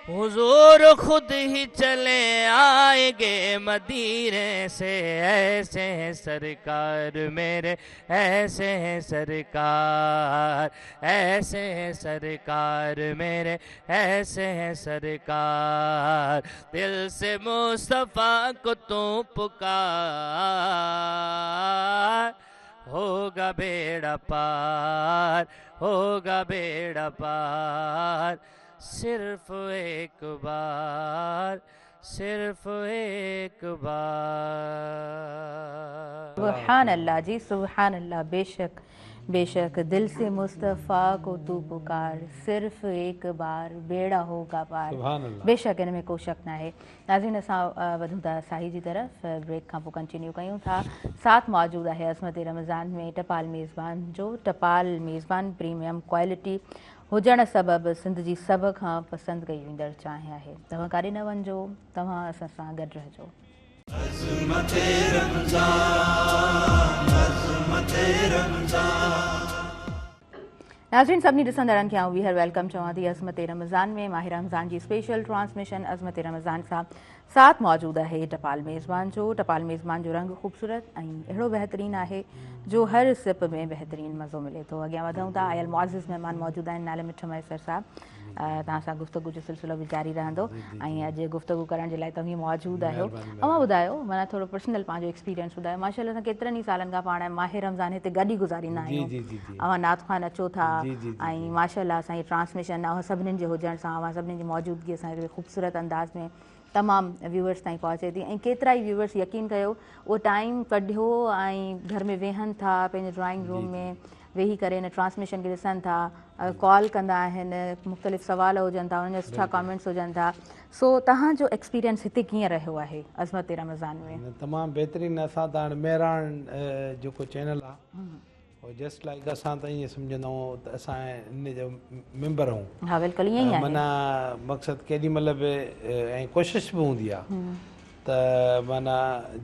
[SPEAKER 1] हुजूर खुद ही चले आएंगे मदीने से। ऐसे है सरकार मेरे, ऐसे है सरकार, ऐसे है सरकार मेरे, ऐसे है सरकार। दिल से मुस्तफ़ा को तू पुकार, होगा बेड़ा पार, होगा बेड़ा पार। सिर्फ एक बार, सिर्फ एक बार।
[SPEAKER 2] सुभान अल्लाह जी, सुभान अल्लाह। बेशक बेशक दिल से मुस्तफ़ा को तू पुकार, सिर्फ़ एक बार बेड़ा होगा पार।
[SPEAKER 3] सुभान अल्लाह।
[SPEAKER 2] बेशक इन में को शक न आहे। नाज़रीन असां वधूं था साही जी तरफ़, ब्रेक खां पोइ कंटिन्यू कयूं था। साथ मौजूद आहे अज़मत रमज़ान में टपाल मेज़बान जो। टपाल मेज़बान प्रीमियम क्वालिटी हुजण सबबि सिंध जी सभ खां पसंदि कई वेंदड़ चांहि आहे। तव्हां काॾे न वञिजो, तव्हां असां सां गॾु रहिजो। नाज़रीन सभिनी ॾिसंदड़नि खे आउं वीहर वेलकम चवां थी अज़मत रमज़ान में। माह रमज़ान जी स्पेशल ट्रांसमिशन अज़मत रमज़ान सां साथ मौजूद आहे टपाल मेज़बान जो। टपाल मेज़बान जो रंग ख़ूबसूरत ऐं अहिड़ो बहितरीनु आहे जो हर सिप में बहितरीनु मज़ो मिले थो। अॻियां वधूं था। आयल मुआज़िज़ महिमान मौजूद आहिनि। नाले मिठ मैसर साहब, तव्हां सां गुफ़्तगू जो सिलसिलो बि जारी रहंदो ऐं अॼु गुफ़्तगू करण जे लाइ तव्हां मौजूद आहियो। अवां ॿुधायो, माना थोरो पर्सनल पंहिंजो एक्सपीरियंस ॿुधायो। माशाअल्लाह असां केतिरनि ई सालनि खां पाण माह रमज़ान हिते गॾु ई गुज़ारींदा आहियूं। अवां नात ख़्वान अचो था ऐं माशाअल्लाह असांजी ट्रांसमिशन अवां सभिनीनि जे हुजण सां, अवां सभिनीनि जी मौजूदगी असांखे ख़ूबसूरत अंदाज़ में तमामु व्यूअर्स ताईं पहुचे थी। ऐं केतिरा ई व्यूअर्स यकीन कयो उहो टाइम कढियो ऐं घर में वेहनि था, पंहिंजे ड्राइंग रूम में वेही करे हिन ट्रांसमिशन खे ॾिसनि था, कॉल कंदा आहिनि, मुख़्तलिफ़ सवाल हुजनि था, उनजा सुठा कमेंट्स हुजनि था। सो तव्हांजो एक्सपीरियंस हिते कीअं रहियो आहे अज़मत रमज़ान में?
[SPEAKER 3] तमामु बहितरीनु। असां त हाणे मेहरान जेको चैनल आहे जस्ट लाइक असां त ईअं सम्झंदा आहियूं त असां इन जो मेंबर आहियूं।
[SPEAKER 2] हा बिल्कुलु ईअं ई आहे।
[SPEAKER 3] माना मक़सदु केॾी महिल बि ऐं कोशिशि बि हूंदी आहे त माना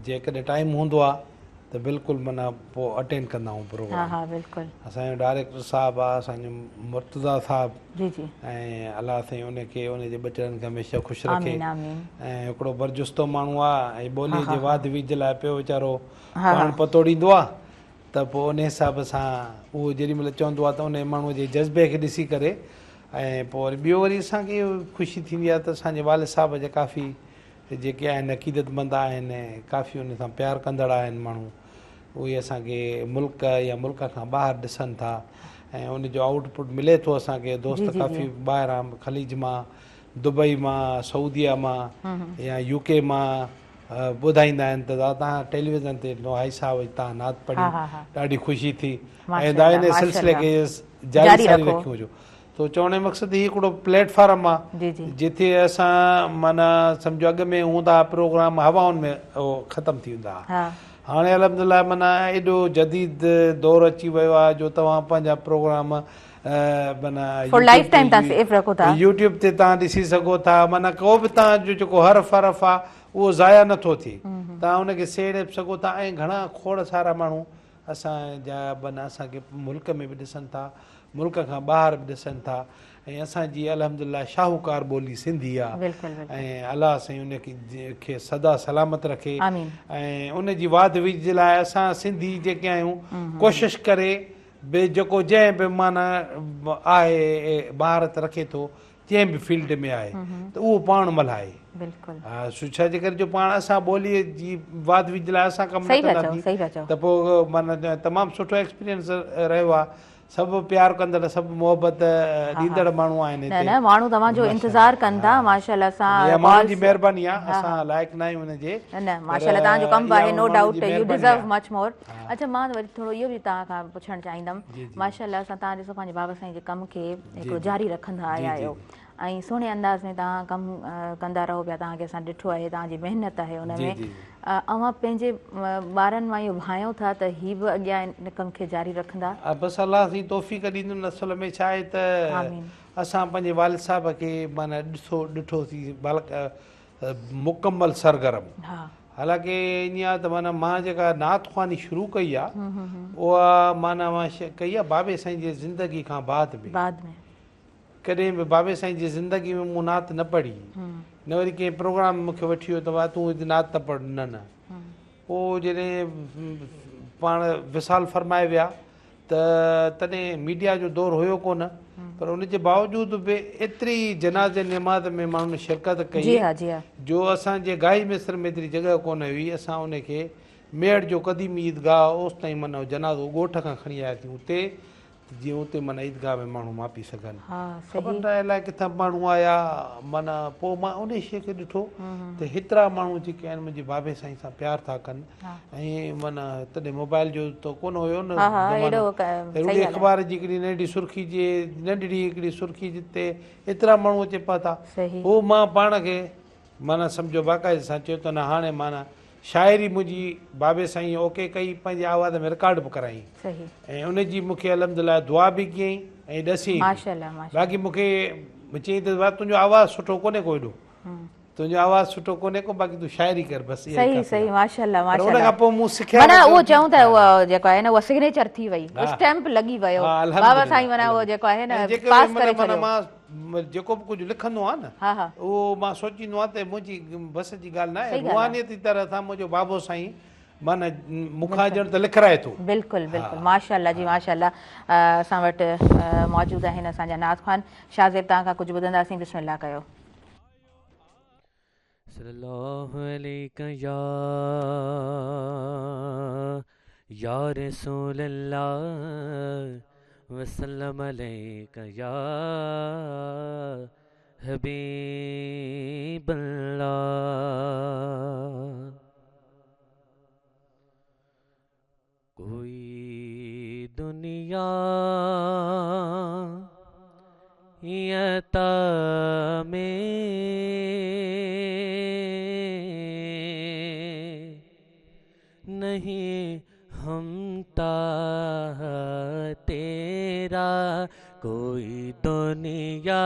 [SPEAKER 3] जेकॾहिं टाइम हूंदो आहे त बिल्कुलु माना पोइ अटेंड कंदा आहियूं प्रोग्राम।
[SPEAKER 2] हा हा बिल्कुलु।
[SPEAKER 3] असांजो डायरेक्टर साहिबु आहे, असांजो मुर्तज़ा साहिबु
[SPEAKER 2] जी जी।
[SPEAKER 3] ऐं अलाह साईं उनखे उनजे बचड़नि खे हमेशह ख़ुशि रखे।
[SPEAKER 2] आमीन आमीन। ऐं
[SPEAKER 3] हिकिड़ो बरजुस्तो माण्हू आहे ऐं ॿोलीअ जे वाद विज लाइ पियो वीचारो पाण पतोड़ींदो आहे, त पोइ उन हिसाब सां उहो जेॾी महिल चवंदो आहे त उन माण्हूअ जे जज़्बे खे ॾिसी करे ऐं पोइ वरी ॿियो वरी असांखे इहो ख़ुशी थींदी आहे त असांजे वालिद साहिब जा काफ़ी जेके आहिनि अक़ीदतमंद आहिनि, काफ़ी उन सां प्यारु कंदड़ आहिनि माण्हू, उहे असांखे मुल्क या मुल्क खां ॿाहिरि ॾिसनि था ऐं उनजो आउटपुट मिले थो असांखे। दोस्त काफ़ी ॿाहिरां खलीज मां, दुबई मां, सऊदीया मां या यूके मां ॿुधाईंदा आहिनि त तव्हां टेलीविज़न ते भाई साहिब तव्हां नात पढ़ी, ॾाढी ख़ुशी थी ऐं तव्हां इन सिलसिले खे जारी रखियो हुजो। तो चवण जो मक़सदु ही हिकिड़ो प्लेटफॉर्म आहे जिथे असां माना सम्झो अॻु में हूंदा प्रोग्राम हवाउनि में उहो ख़तमु थी वेंदा हुआ। हाणे अल्हम्दुलिल्लाह माना एॾो जदीद दौर अची वियो आहे जो तव्हां पंहिंजा प्रोग्राम माना यूट्यूब ते तव्हां ॾिसी सघो था। माना को बि तव्हांजो जेको हर्फ़ हर्फ़ आहे उहो ज़ाया नथो थिए, तव्हां उनखे सेड़े बि सघो था। ऐं घणा खोड़ सारा माण्हू असांजा माना असांखे मुल्क में बि ॾिसनि था, मुल्क खां ॿाहिरि बि ॾिसनि था ऐं असांजी अल्हम्दुलिल्लाह शाहूकार ॿोली सिंधी आहे ऐं अलाह साईं उनखे सदा सलामत रखे। ऐं उनजी वाद विज लाइ असां सिंधी जेके आहियूं कोशिशि करे बि जेको जंहिं बि माना आहे महारत रखे थो, जंहिं बि फील्ड में आहे त उहो पाण मल्हाए। हा छा जे करे जो पाण असां ॿोलीअ जी वाद विज लाइ असां कमु न कंदासीं त पोइ माना तमामु सुठो एक्सपीरियंस रहियो आहे। सभु प्यार कंदड़, सभु मोहबत ॾींदड़ माण्हू आहिनि हिते।
[SPEAKER 2] न माण्हू तव्हांजो इंतज़ारु कनि था माशाअल्लाह सां।
[SPEAKER 3] माण्हुनि जी महिरबानी आहे, असां लाइक़ न आहियूं हुनजे।
[SPEAKER 2] न माशाअल्लाह तव्हांजो कमु बि आहे, no doubt you deserve much more. अच्छा मां वरी थोरो इहो बि तव्हां खां पुछणु चाहींदमि, माशाअल्लाह सां तव्हां ॾिसो पंहिंजे बाबा साईं जे कम खे हिकिड़ो जारी रखंदा आया आहियो ऐं सुहिणे अंदाज़ में तव्हां कमु कंदा रहो पिया। तव्हांखे असां ॾिठो आहे, तव्हांजी महिनत आहे हुन में। अवां पंहिंजे ॿारनि मां इहो भायो था त हीअ बि अॻियां इन कम खे जारी रखंदा?
[SPEAKER 3] बसि अलाह साईं तौफ़ीक़ ॾींदुमि। असल में छा आहे त असां पंहिंजे वालिद साहिब खे माना ॾिठोसीं मुकमल सरगर्म। हालांकि ईअं आहे त माना मां जेका नात ख़्वानी शुरू कई आहे उहा माना मां कई आहे बाबे साईं जी ज़िंदगी खां बाद में। कॾहिं बि बाबे साईं जी ज़िंदगी में मूं नात न पढ़ी, न वरी कंहिं प्रोग्राम मूंखे वठी वियो त तूं नात न पढ़, न पोइ जॾहिं पाण विसाल फरमाए विया त तॾहिं मीडिया जो दौरु हुयो कोन, पर उनजे बावजूदि बि एतिरी जनाज़े निमाज़ में माण्हुनि शिरकत कई जो असांजे गाई मिस्र में एतिरी जॻह कोन हुई। असां उनखे मेड़ जो क़दीमी ईदगाह ओसि ताईं माना जनाज़ो ॻोठ खां खणी आया थियूं हुते, त जीअं उते माना ईदगाह में माण्हू मापी सघनि
[SPEAKER 2] हा
[SPEAKER 3] ख़बर
[SPEAKER 2] सही
[SPEAKER 3] न आहे अलाए किथां माण्हू आया माना पोइ मां उन शइ खे ॾिठो त हेतिरा माण्हू जेके आहिनि मुंहिंजे बाबे साईं सां प्यारु था कनि ऐं माना तॾहिं मोबाइल जो त कोन हुयो न
[SPEAKER 2] हा हा
[SPEAKER 3] ज़मानो।
[SPEAKER 2] एॾो
[SPEAKER 3] अहिड़ी
[SPEAKER 2] सही ॻाल्हि आहे
[SPEAKER 3] अख़बार जी हिकिड़ी नंढी सुर्खी जे नंढड़ी हिकिड़ी सुर्खी जिते एतिरा माण्हू अचे पिया था
[SPEAKER 2] सही
[SPEAKER 3] पोइ मां पाण खे माना सम्झो बाक़ाइदे सां चयो त न हाणे माना शाइरी मुंहिंजी बाबे साईं ओके कई पंहिंजे आवाज़ में रिकॉर्ड बि कराई
[SPEAKER 2] सही
[SPEAKER 3] ऐं उनजी मूंखे अलहमदिल्ला दुआ बि कयईं ऐं ॾसी
[SPEAKER 2] माशाल्लाह माशाल्लाह
[SPEAKER 3] बाक़ी मूंखे चई त भाउ तुंहिंजो आवाज़ु सुठो कोन्हे को एॾो तुंहिंजो आवाज़ु सुठो कोन्हे को बाक़ी तूं शाइरी कर बसि इहा ई
[SPEAKER 2] सही
[SPEAKER 3] काफ़ी
[SPEAKER 2] सही
[SPEAKER 3] आहे।
[SPEAKER 2] माशाल्लाह
[SPEAKER 3] पर उन
[SPEAKER 2] माशाल्लाह
[SPEAKER 3] खां पोइ मूं सिखिया
[SPEAKER 2] माना
[SPEAKER 3] न
[SPEAKER 2] उहो
[SPEAKER 3] कयो।
[SPEAKER 2] चऊं था उहा जेको आहे न उहा सिग्नेचर थी वई
[SPEAKER 3] हा।
[SPEAKER 2] स्टैम्प लॻी वियो
[SPEAKER 3] हा,
[SPEAKER 2] बाबा
[SPEAKER 3] अल्हम्दुलिल्लाह,
[SPEAKER 2] साईं माना उहो जेको आहे
[SPEAKER 3] ऐं
[SPEAKER 2] न
[SPEAKER 3] जेके
[SPEAKER 2] पास
[SPEAKER 3] माना
[SPEAKER 2] करे
[SPEAKER 3] माना
[SPEAKER 2] छॾियो
[SPEAKER 3] मां जेको बि कुझु लिखंदो आहियां न
[SPEAKER 2] हा हा
[SPEAKER 3] उहो मां सोचींदो आहियां त मुंहिंजी बस जी ॻाल्हि न आहे
[SPEAKER 2] सही ॻाल्हि आहे।
[SPEAKER 3] रूहानीअती तरह सां मुंहिंजो बाबो साईं माना मूंखां ॼण त लिखाए थो।
[SPEAKER 2] बिल्कुलु बिल्कुलु माशाल्लाह जी माशाल्लाह असां वटि मौजूदु आहिनि असांजा नाज़ ख़ान शाज़िब तव्हां खां कुझु ॿुधंदासीं बिस्मिल्लाह कयो
[SPEAKER 1] सल्लल्लाहु अलैका या रसूल अल्लाह वसल्लम अलैका या हबीब अल्लाह। कोई दुनिया यता में नहीं हमता तेरा कोई दुनिया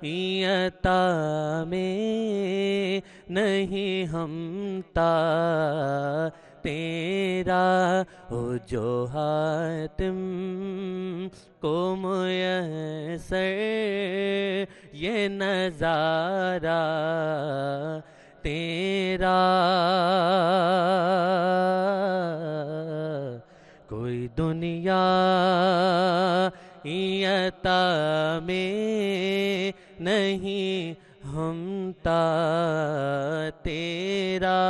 [SPEAKER 1] यता में नहीं हमता तेरा हो जो हातिम को मुयस्सर ये नज़ारा तेरा कोई दुनिया यता में नहीं हमता तेरा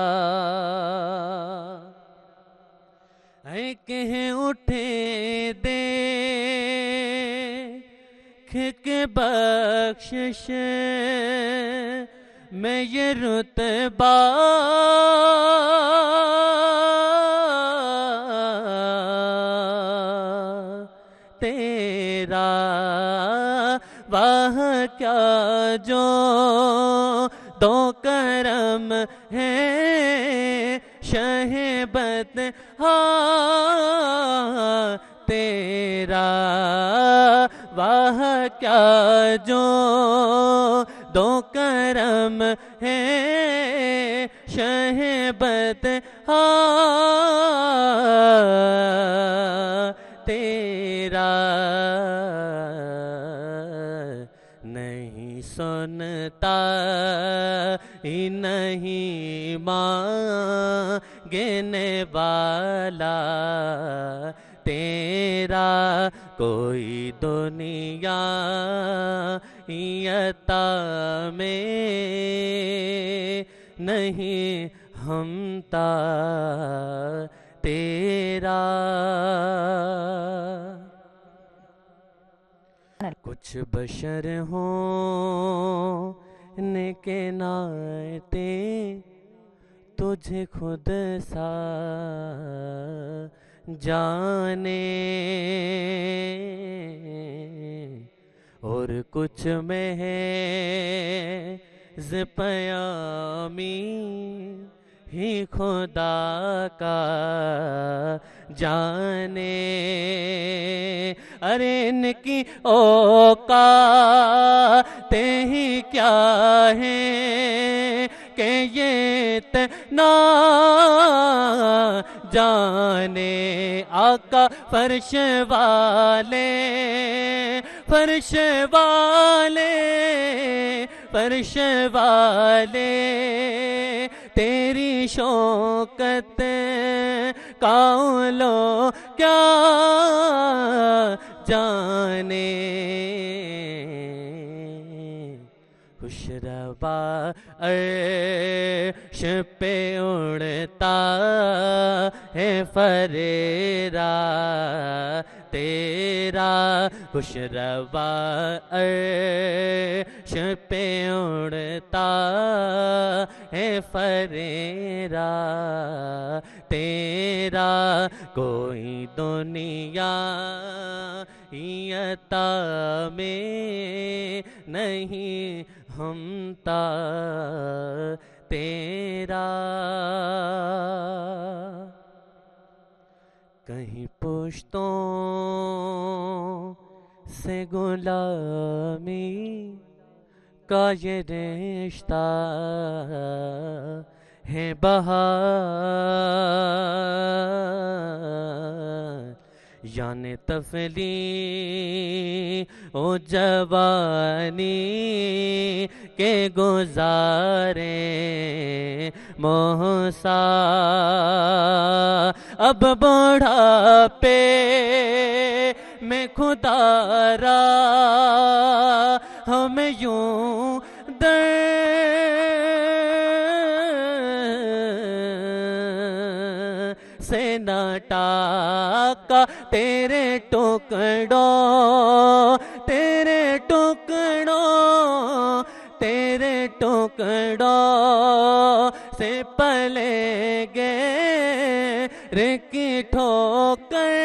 [SPEAKER 1] ऐ कह उठे दे के बख्शिश मैं ये रुतबा तेरा वाह क्या जो दो करम है शहबत हाँ तेरा वाह क्या जो दो करम है शहबत हाँ तेरा नहीं सुनता ही नहीं मांगने वाला तेरा कोई दुनिया यता में नहीं हमता तेरा। कुछ बशर हों के नाते तुझे खुद सा जाने और कुछ में है ज़िपयामी ही खुदा का जाने अरे इनकी औकाते ही क्या है कि ये इतना जाने आका फर्श वाले फर्श वाले फर्श वाले तेरी शौकत काउलो क्या जाने खुशरबा अर्श पे उड़ता है फरेरा तेरा खुशरवा अर्श पे उड़ता है फरेरा, तेरा कोई दुनिया अता में नहीं हमता तेरा। कहीं पुश्तों से गुलामी का ये रिश्ता है बहार, याने तफली ओ जवानी के गुजारे मोहसा, अब बुढ़ापे में खुदारा हम यूं से नाटाका, तेरे टुकड़ों तेरे टुकड़ों तेरे टुकड़ों से पलेंगे रिकी ठोकर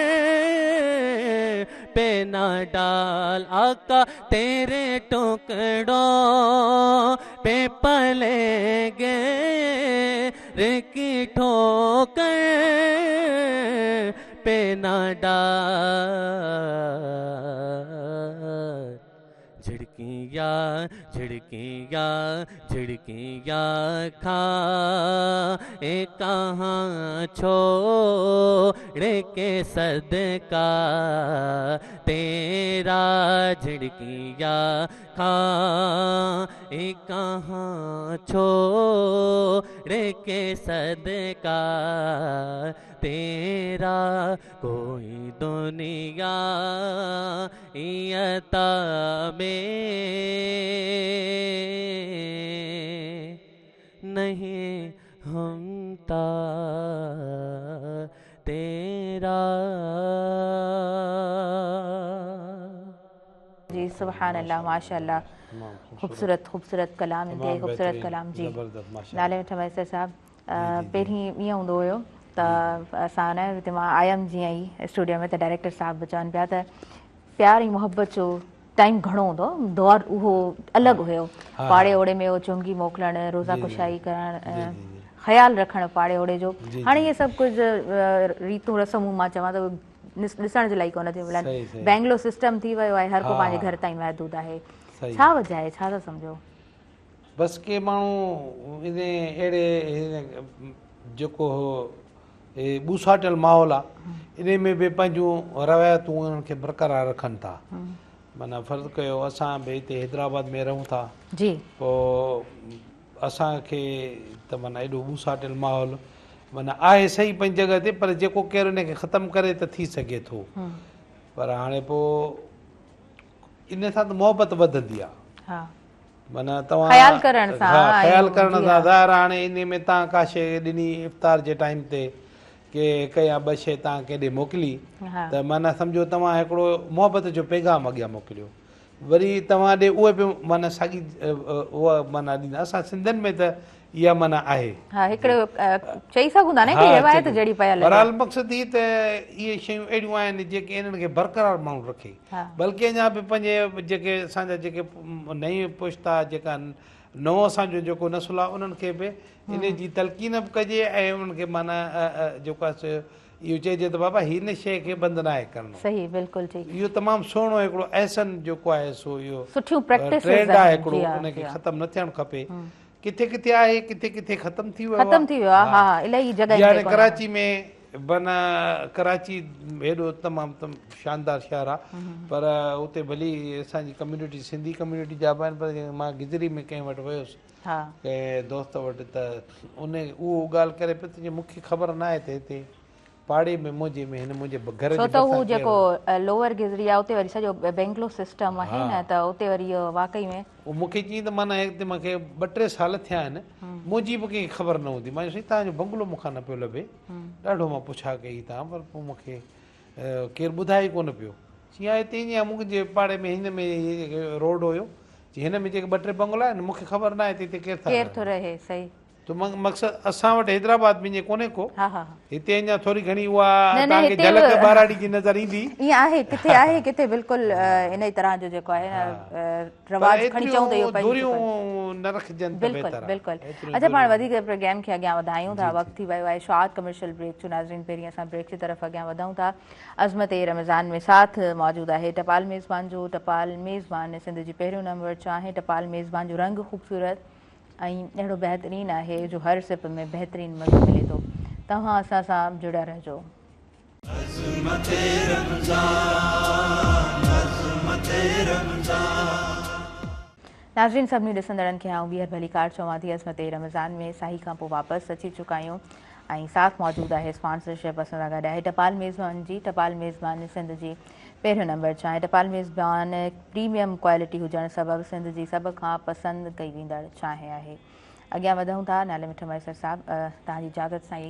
[SPEAKER 1] पे ना डाल आका, तेरे टुकड़ों पे पलेंगे रिकी ठोकर पे ना डाल। झिड़कियाँ झिड़कियाँ झिड़कियाँ खा ए कहाँ छोड़ के सदका तेरा, झिड़कियाँ खा ए कहाँ छोड़ के सदका तेरा, कोई दुनिया अता में नहीं हमता तेरा।
[SPEAKER 2] जी सुभान अल्लाह, माशाअल्लाह, खूबसूरत खूबसूरत कलाम, इंतहाई खूबसूरत कलाम। जी नाले मिठा मैसर साहब, पहिरीं ईअं हूंदो हुयो त असां न हिते मां आयमि जीअं ई स्टूडियो में त डायरेक्टर साहब चवनि पिया त प्यार ऐं मुहबत जो टाइम घणो हूंदो, दौर उहो अलॻि हुयो। पाड़े ओड़े में उहो चुंगी मोकिलणु, रोज़ा कुशाई करणु, ख़्यालु रखणु पाड़े ओड़े जो। हाणे इहे सभु कुझु रीतूं रस्मूं मां चवां त ॾिसण जे लाइ कोन थियूं मिलनि। बैंगलो सिस्टम थी वियो आहे, हर को पंहिंजे घर ताईं महदूद आहे। छा वजह आहे, छा था सम्झो?
[SPEAKER 3] बसि के माण्हू इन अहिड़े जेको ॿूसाटल माहौल आहे इन में बि पंहिंजूं रवायतूं उन्हनि खे बरक़रार रखनि था। माना फ़र्ज़ु कयो असां बि हिते हैदराबाद में रहूं था,
[SPEAKER 2] जी
[SPEAKER 3] पोइ असांखे त माना एॾो ॿूसाटल माहौल माना आहे सही पंहिंजी जॻह ते, पर जेको केरु उनखे ख़तमु करे त थी सघे थो। पर हाणे पोइ इन सां त मोहबत वधंदी आहे। माना तव्हां
[SPEAKER 2] ख़्यालु करण सां,
[SPEAKER 3] ख़्यालु करण सां ज़ाहिर हाणे इन में तव्हां का शइ ॾिनी इफ़्तार जे टाइम ते के हिकु या ॿ शइ तव्हां केॾे मोकिली त माना सम्झो तव्हां हिकिड़ो मोहबत जो पैगाम अॻियां मोकिलियो, वरी तव्हां ॾे उहे बि माना साॻी उहा माना ॾींदा। असां सिंधियुनि में त इहा माना आहे,
[SPEAKER 2] चई सघूं था न कि रिवायत जहिड़ी पयल आहे।
[SPEAKER 3] बहरहाल मक़सदु ई त इहे शयूं अहिड़ियूं आहिनि जेके इन्हनि खे बरक़रार माण्हू रखे, बल्कि अञा बि पंहिंजे जेके असांजा जेके नई पुश्ता जेका नओं असांजो जेको नसुल आहे उन्हनि खे बि इन जी तलक़ीन बि कजे ऐं उन्हनि खे माना जेको आहे इहो चइजे त बाबा हिन शइ खे बंदि न आहे करणो।
[SPEAKER 2] सही, बिल्कुलु जी।
[SPEAKER 3] इहो तमामु सुहिणो हिकिड़ो अहसन जेको आहे सो इहो
[SPEAKER 2] सुठियूं प्रैक्टिस
[SPEAKER 3] ट्रेंड आहे हिकिड़ो, उनखे ख़तमु न थियणु खपे। किथे किथे आहे, किथे किथे ख़तमु थी वियो आहे।
[SPEAKER 2] हा, इलाही जॻह
[SPEAKER 3] यानी कराची में माना कराची हेॾो तमामु शानदार शहर आहे, पर उते भली असांजी कम्यूनिटी सिंधी कम्यूनिटी जा बि आहिनि, पर मां गिदरी में कंहिं वटि वियुसि कंहिं दोस्त वटि त उन उहो ॻाल्हि करे पियो त मूंखे ख़बर न आहे त हिते पाड़े में मुंहिंजे में हिन मुंहिंजे घर
[SPEAKER 2] छो त हू जेको लोअर गिदरी आहे उते वरी सॼो बैंगलो सिस्टम आहे न, त उते वरी इहो वाकई में
[SPEAKER 3] मूंखे चई त माना हिते मूंखे 2-3 साल थिया आहिनि, मुंहिंजी बि कंहिंखे ख़बर न हूंदी। मां चई तव्हांजो बंगलो मूंखां न पियो लभे, ॾाढो मां पुछा कई तव्हां, पर पोइ मूंखे केरु ॿुधाए कोन पियो चई हिते ईअं मुंहिंजे पाड़े में हिन में रोड हुयो चई हिन में जेके 2-3 बंगला आहिनि मूंखे ख़बर न आहे हिते केरु
[SPEAKER 2] थो रहे सही
[SPEAKER 3] तो मक़सद असां वटि हैदराबाद में ईअं कोन्हे को
[SPEAKER 2] हा हा
[SPEAKER 3] हिते अञा थोरी घणी उहा तव्हांखे झलक ॿाराड़ी जी नज़र ईंदी
[SPEAKER 2] ईअं आहे किथे बिल्कुलु इन ई तरह जो जेको आहे न रवाज खणी चऊं त इहो
[SPEAKER 3] दूरियूं न रखजनि
[SPEAKER 2] बिल्कुलु बिल्कुलु अच्छा पाण वधीक प्रोग्राम खे अॻियां वधायूं था वक़्तु थी वियो आहे शॉर्ट कमर्शियल ब्रेक जो नाज़रीन पहिरीं असां ब्रेक जी तरफ़ अॻियां वधूं था अज़मत रमज़ान में साथ मौजूदु आहे टपाल मेज़बान जो टपाल मेज़बान सिंध जी पहिरियों नंबर चाहे टपाल मेज़बान जो रंग ख़ूबसूरत ऐं अहिड़ो बहितरीनु आहे जो हर सिप में बहितरीनु मज़ो मिले थो तव्हां असां सां जुड़िया रहिजो नाज़रीन सभिनी ॾिसंदड़नि खे आउं ॿीहर भली कार चवां थी अज़मत रमज़ान में साही खां पोइ वापसि अची चुका आहियूं ऐं साथ मौजूदु आहे स्पॉन्सरशिप असां सां गॾु आहे टपाल मेज़बान जी टपाल मेज़बान सिंध जी पहिरियों नंबर चाहे टपाल मेज़बान प्रीमियम क्वालिटी हुजणु सबबु सिंध जी सभ खां पसंदि कई वेंदड़ चाहे आहे अॻियां वधूं था नाले मिठो मैसर साहिबु तव्हांजी इजाज़त सां ई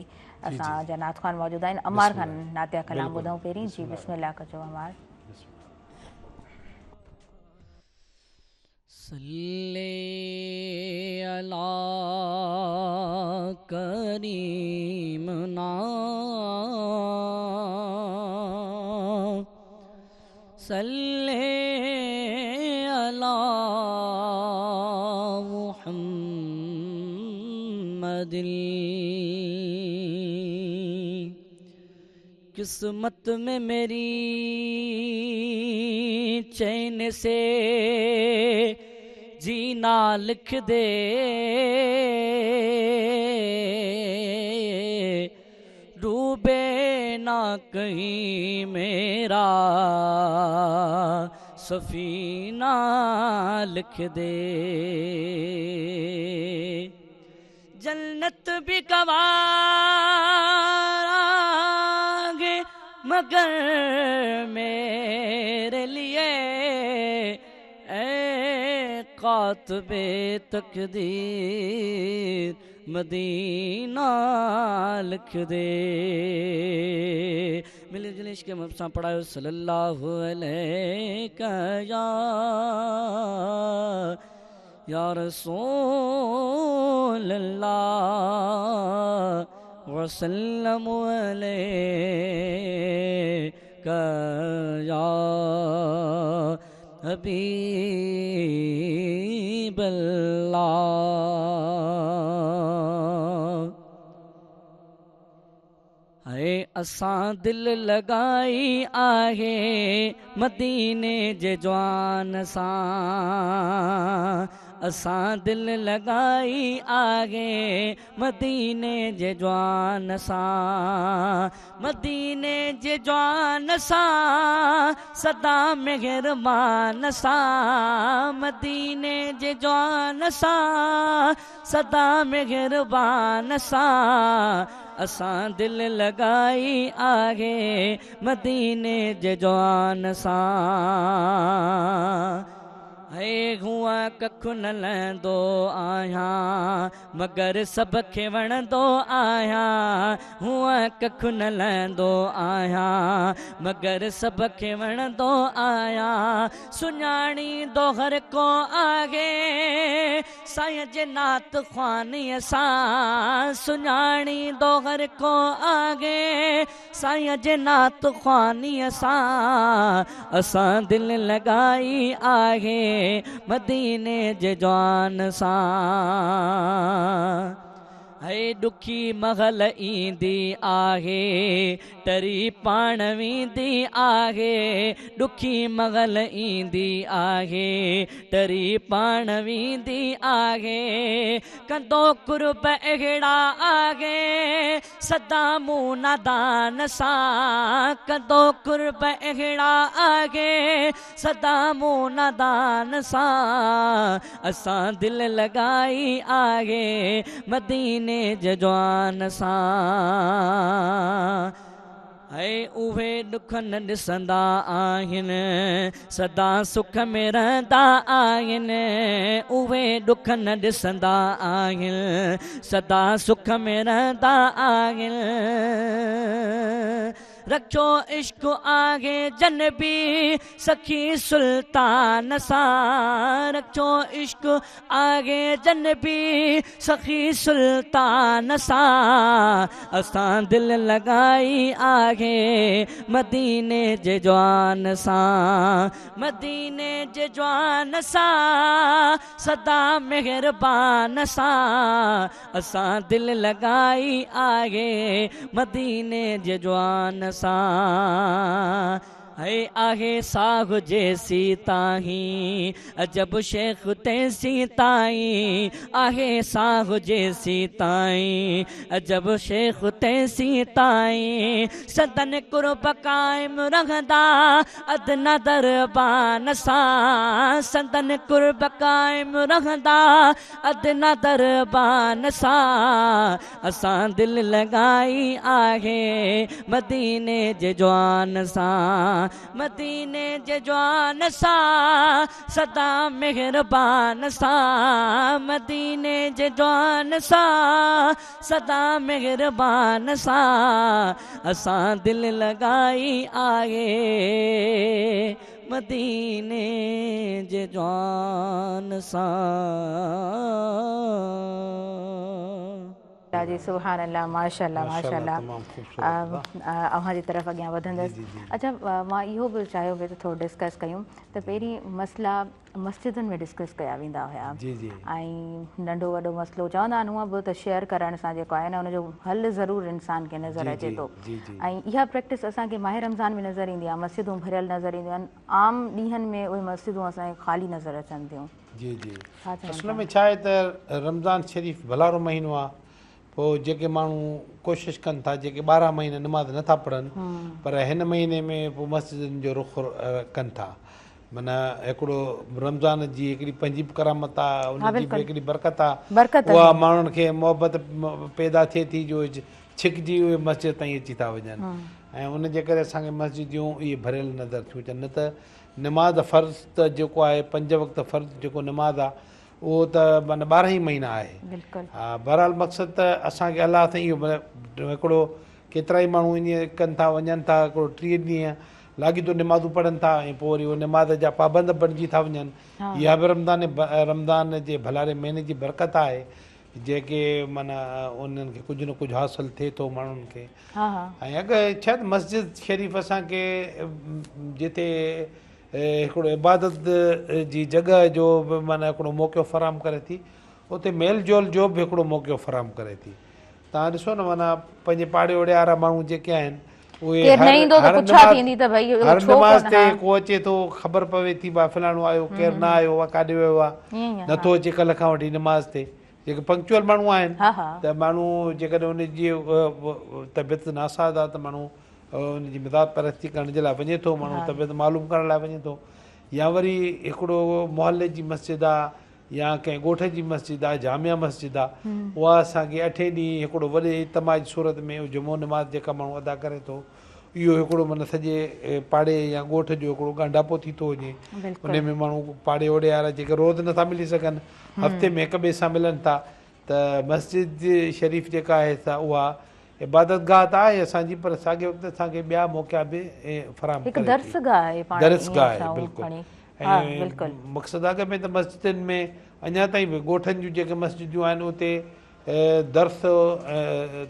[SPEAKER 2] असांजा नात ख़ान मौजूदु आहिनि अमार ख़ान नातिया कलाम ॿुधूं पहिरीं जी बिस्मिल्लाह कजो अमार
[SPEAKER 1] सल्ले अला करीमना सल्ले अला मुहम्मदिन किस्मत में मेरी चैन से जीना लिख दे डूबे ना कहीं मेरा सफीना लिख दे जन्नत भी गवारांगे मगर मेरे लिए कातबे तकदीर मदीना लिख दे मिले जुले इश्क़ में सां पढ़ायो सल्लल्लाहु अलैहि या रसूल अल्लाह वसल्लम अलैका या हबीब अल्लाह है असां दिल लगाई आहे मदीने जे जवान सां असां दिल लगाई आहे मदीने जे जवान सां मदीने जे जवान सां सदा मेहरबान सां मदीने जे जवान सां सदा मेहरबान सां असां दिल लगाई आहे मदीने जे जवान सां है हुआ कखु न लहंदो आहियां मगर सभ खे वणंदो आहियां हुआ कखु न लहंदो आहियां मगर सभ खे वणंदो आहियां सुञाणींदो हर को आहे साईं जे नात ख़्वानीअ सां सुञाणींदो हर को आहे साईं जे नात ख़्वानीअ सां असां दिल लगाई आहे मदीने जे जवान सां है दुखी महल ईंदी आहे टरी पाण वेंदी आहे दुखी महल ईंदी आहे टरी पाण वेंदी आहे कंदो कुर्ब अहिड़ा आहे सदा मूं नादान सां कंदो कुर्ब अहिड़ा आहे सदा मूं नादान सां असां दिल लगाई आहे मदीने जे जवान सां है उहे दुख न ॾिसंदा आहिनि सदा सुख में रहंदा आहिनि उहे दुख न ॾिसंदा आहिनि सदा सुख में रहंदा आहिनि
[SPEAKER 5] रखो इश्क आगे जनबी सखी सुल्तान सां, रखो इश्क आगे जनबी सखी सुल्तान सां, असां दिल लगाई आगे मदीने जे जवान सां, मदीने जे जवान सां सदा मेहरबान सां, असां दिल लगाई आगे मदीने जे जवान सां। है आहे साग जैसी ताही अजब शेख तैसी ताई, आहे साग जैसी ताई अजब शेख तैसी ताई, सदन कुर्ब कायम रहंदा अदना दरबान सां, सदन कुर्ब कायम रहंदा अदना दरबान सां, असां दिल लगाई आहे मदीने जे जवान सां, मदीने जे जवान सां सदा मेहरबान सां, मदीने जे जवान सां सदा मेहरबान सां, असां दिल लगाई आहे मदीने जे जवान सां।
[SPEAKER 2] जी सुभान अल्लाह, माशाल्लाह माशाल्लाह।
[SPEAKER 3] तमामु ख़ूबसूरत
[SPEAKER 2] अव्हां जी तरफ़ अॻियां वधंदसि। अच्छा, मां इहो बि चाहियो पियो त थोरो डिस्कस कयूं त पहिरीं मसला मस्जिदनि में डिस्कस कया वेंदा हुया
[SPEAKER 3] जी जी
[SPEAKER 2] ऐं नंढो वॾो मसइलो चवंदा आहिनि हूअं बि त शेयर करण सां जेको आहे न हुनजो हल ज़रूरु इंसान खे नज़र अचे थो, ऐं इहा प्रैक्टिस असांखे माह रमज़ान में नज़र ईंदी आहे, मस्जिदूं भरियल नज़र ईंदियूं आहिनि, आम ॾींहंनि में उहे मस्जिदूं असांखे ख़ाली नज़र अचनि थियूं।
[SPEAKER 3] जी जी
[SPEAKER 2] छा चवनि
[SPEAKER 3] असल में छा आहे त रमज़ान शरीफ़ भलारो महीनो आहे, पोइ जेके माण्हू कोशिशि कनि था, जेके 12 महीना नमाज़ नथा पढ़नि पर हिन महीने में पोइ मस्जिदनि जो रुख़ कनि था, माना हिकिड़ो रमज़ान जी हिकिड़ी पंहिंजी बि करामत आहे, उनजी बि हिकिड़ी बरकत आहे, उहा माण्हुनि खे मोहबत पैदा थिए थी जो छिकजी उहे मस्जिद ताईं अची था वञनि, ऐं उनजे करे असांखे मस्जिदियूं इहे भरियल नज़र थियूं अचनि। न त नमाज़ फ़र्ज़ त जेको आहे 5 वक़्त फ़र्ज़ जेको नमाज़ आहे उहो त माना 12 ई महीना आहे। हा, बहरहाल मक़सदु त असांखे अलाह सां इहो हिकिड़ो केतिरा ई माण्हू ईअं कनि था, वञनि था, हिकिड़ो 30 ॾींहं लाॻीतो नमाज़ूं पढ़नि था ऐं पोइ वरी उहो नमाज़ जा पाबंद बणिजी था वञनि। इहा बि रमज़ान जे भलारे महीने जी बरकत आहे जेके माना उन्हनि खे कुझु न कुझु हासिलु थिए थो माण्हुनि खे। ऐं अगरि छा मस्जिद शरीफ़ असांखे जिते हिकिड़ो इबादत जी जॻह जो बि माना हिकिड़ो मौक़ो फ़राहम करे थी, उते मेल जोल जो बि हिकिड़ो मौक़ो फ़राहम करे थी। तव्हां ॾिसो न माना पंहिंजे पाड़े ओड़े वारा माण्हू जेके आहिनि उहे हर नमाज़ ते को अचे थो ख़बर पवे थी भाई फलाणो आयो, केरु न आयो आहे, काॾे वियो आहे, नथो अचे कल्ह खां वठी नमाज़ ते। जेके पंक्चुअल माण्हू आहिनि त माण्हू जेकॾहिं उनजी तबियत नासाज़ आहे त माण्हू उनजी मदद परस्ती करण जे लाइ वञे थो, माण्हू तबियत मालूम करण लाइ वञे थो, या वरी हिकिड़ो मोहल्ले जी मस्जिद आहे या कंहिं ॻोठ जी मस्जिद आहे, जामिया मस्जिद आहे, उहा असांखे 8 ॾींहं हिकिड़ो वॾे इज्तिमा जी सूरत में जुमो नमाज़ जेका माण्हू अदा करे थो, इहो हिकिड़ो माना सॼे पाड़े या ॻोठ जो हिकिड़ो ॻंढापो थी थो वञे। उन में माण्हू पाड़े ओड़े वारा जेके रोज़ नथा मिली सघनि, हफ़्ते में हिक ॿिए सां मिलनि था, त मस्जिद शरीफ़ जेका आहे सा उहा इबादत गाह त आहे असांजी, पर साॻे वक़्तु असांखे ॿिया मौक़ा बि फराहम करे थी। दरसगाह आहे बिल्कुलु। ऐं मक़सदु आहे में त मस्जिदनि में अञा ताईं बि ॻोठनि जूं जेके मस्जिदियूं आहिनि उते दर्स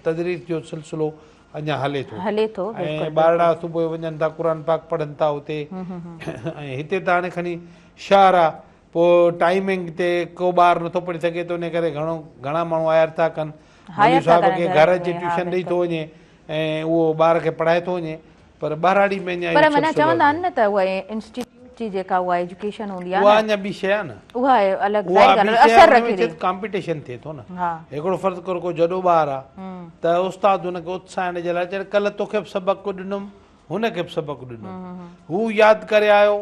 [SPEAKER 3] तदरीस जो सिलसिलो अञा हले थो ऐं ॿारड़ा सुबुह वञनि था, क़ुर पाक पढ़नि था उते। ऐं हिते त हाणे खणी शहर आहे, पोइ टाइमिंग ते को ॿार नथो पढ़ी सघे त उन करे घणा माण्हू आयर था कनि, मौलवी साहिब खे घर अची ट्यूशन ॾेई थो वञे ऐं उहो ॿार खे पढ़ाए थो वञे, पर ॿारहाड़ी में
[SPEAKER 2] चवंदा आहिनि न त उहा इंस्टीट्यूट जी जेका उहा एजुकेशन हूंदी आहे
[SPEAKER 3] उहा अञा ॿी शइ आहे न,
[SPEAKER 2] उहा अलॻि
[SPEAKER 3] कॉम्पिटिशन थिए थो न। हिकिड़ो फ़र्ज़ु करो को जॾो ॿार आहे त उस्ताद हुनखे उत्साहन जे लाइ चए कल्ह तोखे बि सबक़ु ॾिनुमि, हुनखे बि सबक़ु ॾिनुमि, हू यादि करे आयो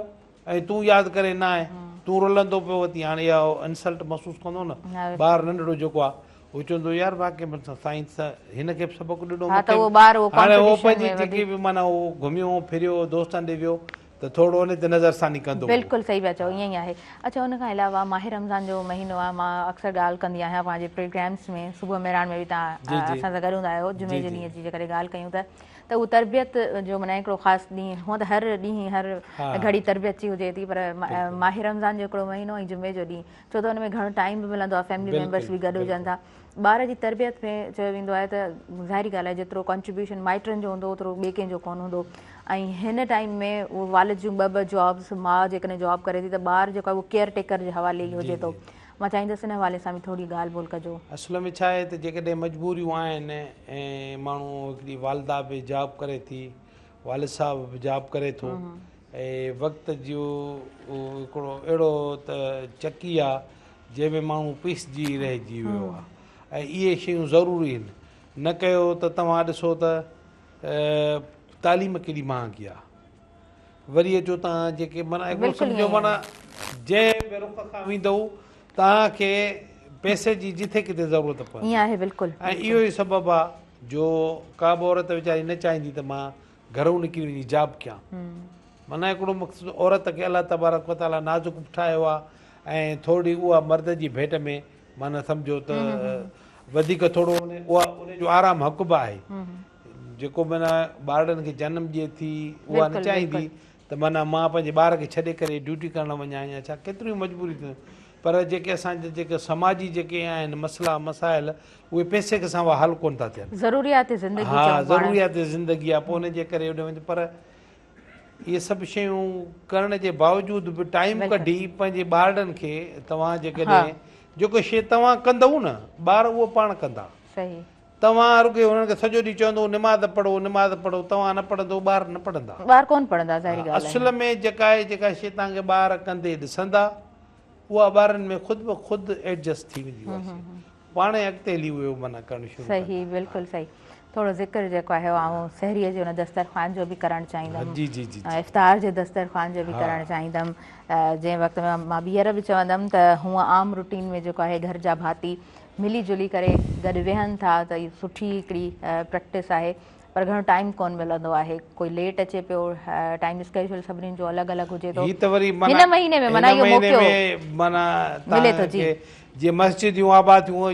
[SPEAKER 3] ऐं तूं यादि करे न आहे, तूं रुलंदो पियो वती, हाणे इहा इंसल्ट महसूसु कंदो न ॿारु नंढड़ो जेको आहे, उहो चवंदो यार वाक़ई साइंस हिनखे बि सबक़ु ॾिनो, हाणे उहो पंहिंजी जेकी बि माना उहो घुमियो फिरियो दोस्तनि ॾे वियो त थोरो उन ते नज़रसानी कंदो।
[SPEAKER 2] बिल्कुलु सही पिया चओ, ईअं ई आहे। अच्छा, उन खां अलावा माह रमज़ान जो महीनो आहे, मां अक्सर ॻाल्हि कंदी आहियां पंहिंजे प्रोग्राम्स में, सुबुह मेरान में बि तव्हां असां सां गॾु हूंदा आहियो, जुमे जे ॾींहं जी जेकॾहिं ॻाल्हि कयूं त त उहो तरबियत जो माना हिकिड़ो ख़ासि ॾींहुं हूअं त हर ॾींहुं हर घड़ी तरबियत जी हुजे थी, पर माह रमज़ान जो हिकिड़ो महीनो ऐं जुमे जो ॾींहुं, छो त हुन में घणो टाइम बि मिलंदो आहे, फैमिली मेंबर्स बि गॾु हुजनि था। ॿार जी तरबियत में चयो वेंदो आहे त ज़ाहिरी ॻाल्हि आहे जेतिरो कॉन्ट्रीब्यूशन माइटनि जो हूंदो ओतिरो ॿिए कंहिंजो कोन हूंदो। ऐं हिन टाइम में उहो वालिद जूं ॿ जॉब्स, माउ जेकॾहिं जॉब करे थी त ॿारु जेको आहे उहो केयर टेकर जे हवाले ई हुजे थो। मां चाहींदसि हिन हवाले सां बि थोरी ॻाल्हि ॿोल कजो।
[SPEAKER 3] असल में छा आहे त जेकॾहिं मजबूरियूं आहिनि ऐं माण्हू हिकिड़ी वालदा बि जॉब करे थी, वालिद साहब बि जॉब करे थो, ऐं वक़्त जो हिकिड़ो अहिड़ो त चकी आहे जंहिंमें माण्हू पिसजी रहिजी वियो आहे, ऐं इहे शयूं ज़रूरी आहिनि। न कयो त तव्हां ॾिसो त तालीम केॾी महांगी आहे। वरी अचो तव्हां जेके माना हिकिड़ो सम्झो माना जंहिं बि रुख खां वेंदो तव्हांखे पैसे जी जिथे किथे ज़रूरत पवंदी।
[SPEAKER 2] ईअं आहे बिल्कुलु।
[SPEAKER 3] ऐं इहो ई सबबु आहे जो का बि औरत वीचारी न चाहींदी त मां घरों निकिरी वञी जॉब कयां। माना हिकिड़ो मक़सदु औरत खे अलाह तबारक व ताला नाज़ुक ठाहियो आहे, ऐं थोरी उहा मर्द जी भेट में माना सम्झो त वधीक थोरो उहा उनजो आराम हक़ बि आहे। जेको माना ॿारनि खे जनमु ॾिए थी उहा न चाहींदी त माना मां पंहिंजे ॿार खे छॾे करे ड्यूटी करणु वञा या छा, केतिरियूं मजबूरी थियूं। पर जेके असांजे जेके समाजी जेके आहिनि मसइला मसाइल उहे पैसे के सां हल कोन था थियनि।
[SPEAKER 2] ज़रूरियात ज़िंदगी,
[SPEAKER 3] हा ज़रूरियात ज़िंदगी आहे, पोइ हुनजे करे उन वञे। पर इहे सभु शयूं करण जे बावजूदि बि टाइम कढी पंहिंजे ॿारनि खे तव्हां जेकॾहिं जेको शइ तव्हां कंदव न ॿार उहो पाण कंदा।
[SPEAKER 2] सही।
[SPEAKER 3] तव्हां रुॻो हुननि खे सॼो ॾींहुं चवंदो निमाज़ पढ़ो, तव्हां न पढ़ंदो ॿार न पढ़ंदा,
[SPEAKER 2] ॿार कोन पढ़ंदा।
[SPEAKER 3] असल में जेका आहे जेका शइ तव्हांखे ॿार कंदे ॾिसंदा उहा ॿारनि में ख़ुदि ब ख़ुदि एडजस्ट थी वेंदी, पाण ई अॻिते हली वियो माना करणु शुरू।
[SPEAKER 2] सही, बिल्कुलु सही। थोरो ज़िक्र जेको आहे आउं सहरीअ जे हुन दस्तरख़्वान जो बि करणु चाहींदमि,
[SPEAKER 3] जी जी जी,
[SPEAKER 2] इफ़्तार जे दस्तरख़्वान जो बि करणु चाहींदमि। जंहिं वक़्त में मां ॿीहर बि चवंदमि त हूअं आम रूटीन में जेको आहे घर जा भाती मिली जुली करे गॾु वेहनि था त इहा सुठी हिकिड़ी प्रैक्टिस आहे, पर घणो टाइम कोन मिलंदो आहे। कोई लेट अचे पियो, टाइम स्केड्यूल सभिनीनि जो अलॻि अलॻि हुजे थो। हिन महीने में माना इहो मौक़ो मिले थो। जी,
[SPEAKER 3] जीअं मस्जिदियूं आबाद थियूं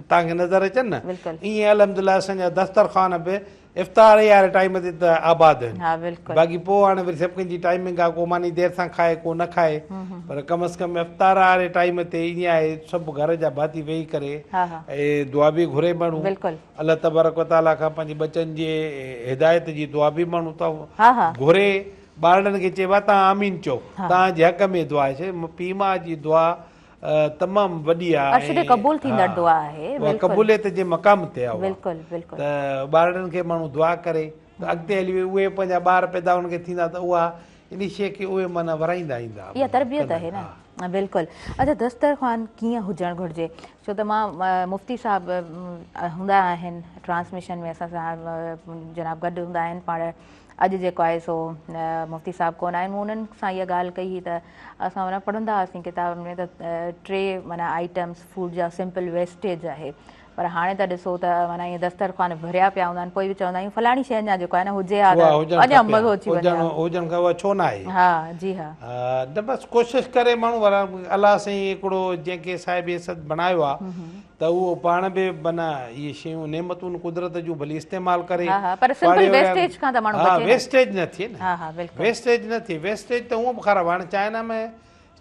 [SPEAKER 3] तव्हांखे नज़र अचनि न, ईअं अल्हम्दुलिल्लाह असांजा दस्तरख़्वान बि इफ़्तार वारे टाइम ते त आबाद आहिनि। बाक़ी पोइ हाणे वरी सभु कंहिंजी टाइमिंग आहे, को मानी देरि सां खाए को न खाए, पर कम से कम इफ़्तार वारे टाइम ते ईअं आहे सभु घर जा भाती वेही करे ऐं दुआ बि घुरे माण्हू, अलाह तबारक व ताला खां पंहिंजे बचनि जे हिदायत जी दुआ बि माण्हू त घुरे। ॿारनि खे चइबो आहे तव्हां आमीन चओ, तव्हांजे हक़ में दुआ आहे। पीउ माउ जी दुआ तमामु वॾी आहे, क़बूलियत जे मक़ाम ते आहे। त ॿारनि खे माण्हू दुआ करे त अॻिते हली उहे पंहिंजा ॿार पैदा हुनखे थींदा त उहा इन शइ खे उहे माना वराईंदा ईंदा।
[SPEAKER 2] इहा तरबियत आहे न। बिल्कुलु। अच्छा, दस्तरख़्वान कीअं हुजणु घुरिजे? छो त मां मुफ़्ती साहब हूंदा आहिनि ट्रांसमिशन में, असां सां जनाब गॾु हूंदा आहिनि। पाण अॼु जेको आहे सो मुफ़्ती साहब कोन आहिनि, उन्हनि सां इहा ॻाल्हि कई हुई त असां माना पढ़ंदा हुआसीं किताबनि में त 3 माना आइटम्स फूड जा सिंपल वेस्टेज आहे, पर हाणे त ॾिसो त माना ईअं दस्तरख़्वान भरिया पिया हूंदा आहिनि, पोइ बि चवंदा आहियूं फलाणी शइ अञा जेको आहे न हुजे अञा मज़ो अची वञे। उहा छो न आहे? हा जी हा,
[SPEAKER 3] न बसि कोशिशि करे माण्हू अलाह साईं हिकिड़ो जंहिंखे साहिब इज़त बणायो आहे त उहो पाण बि माना इहे शयूं नेमतूं कुदरत जूं भली इस्तेमालु करे,
[SPEAKER 2] पर सिंपल वेस्टेज खां त माण्हू बचे।
[SPEAKER 3] वेस्टेज न थिए न, वेस्टेज न थिए। वेस्टेज त उहो बि ख़राबु। हाणे चाइना में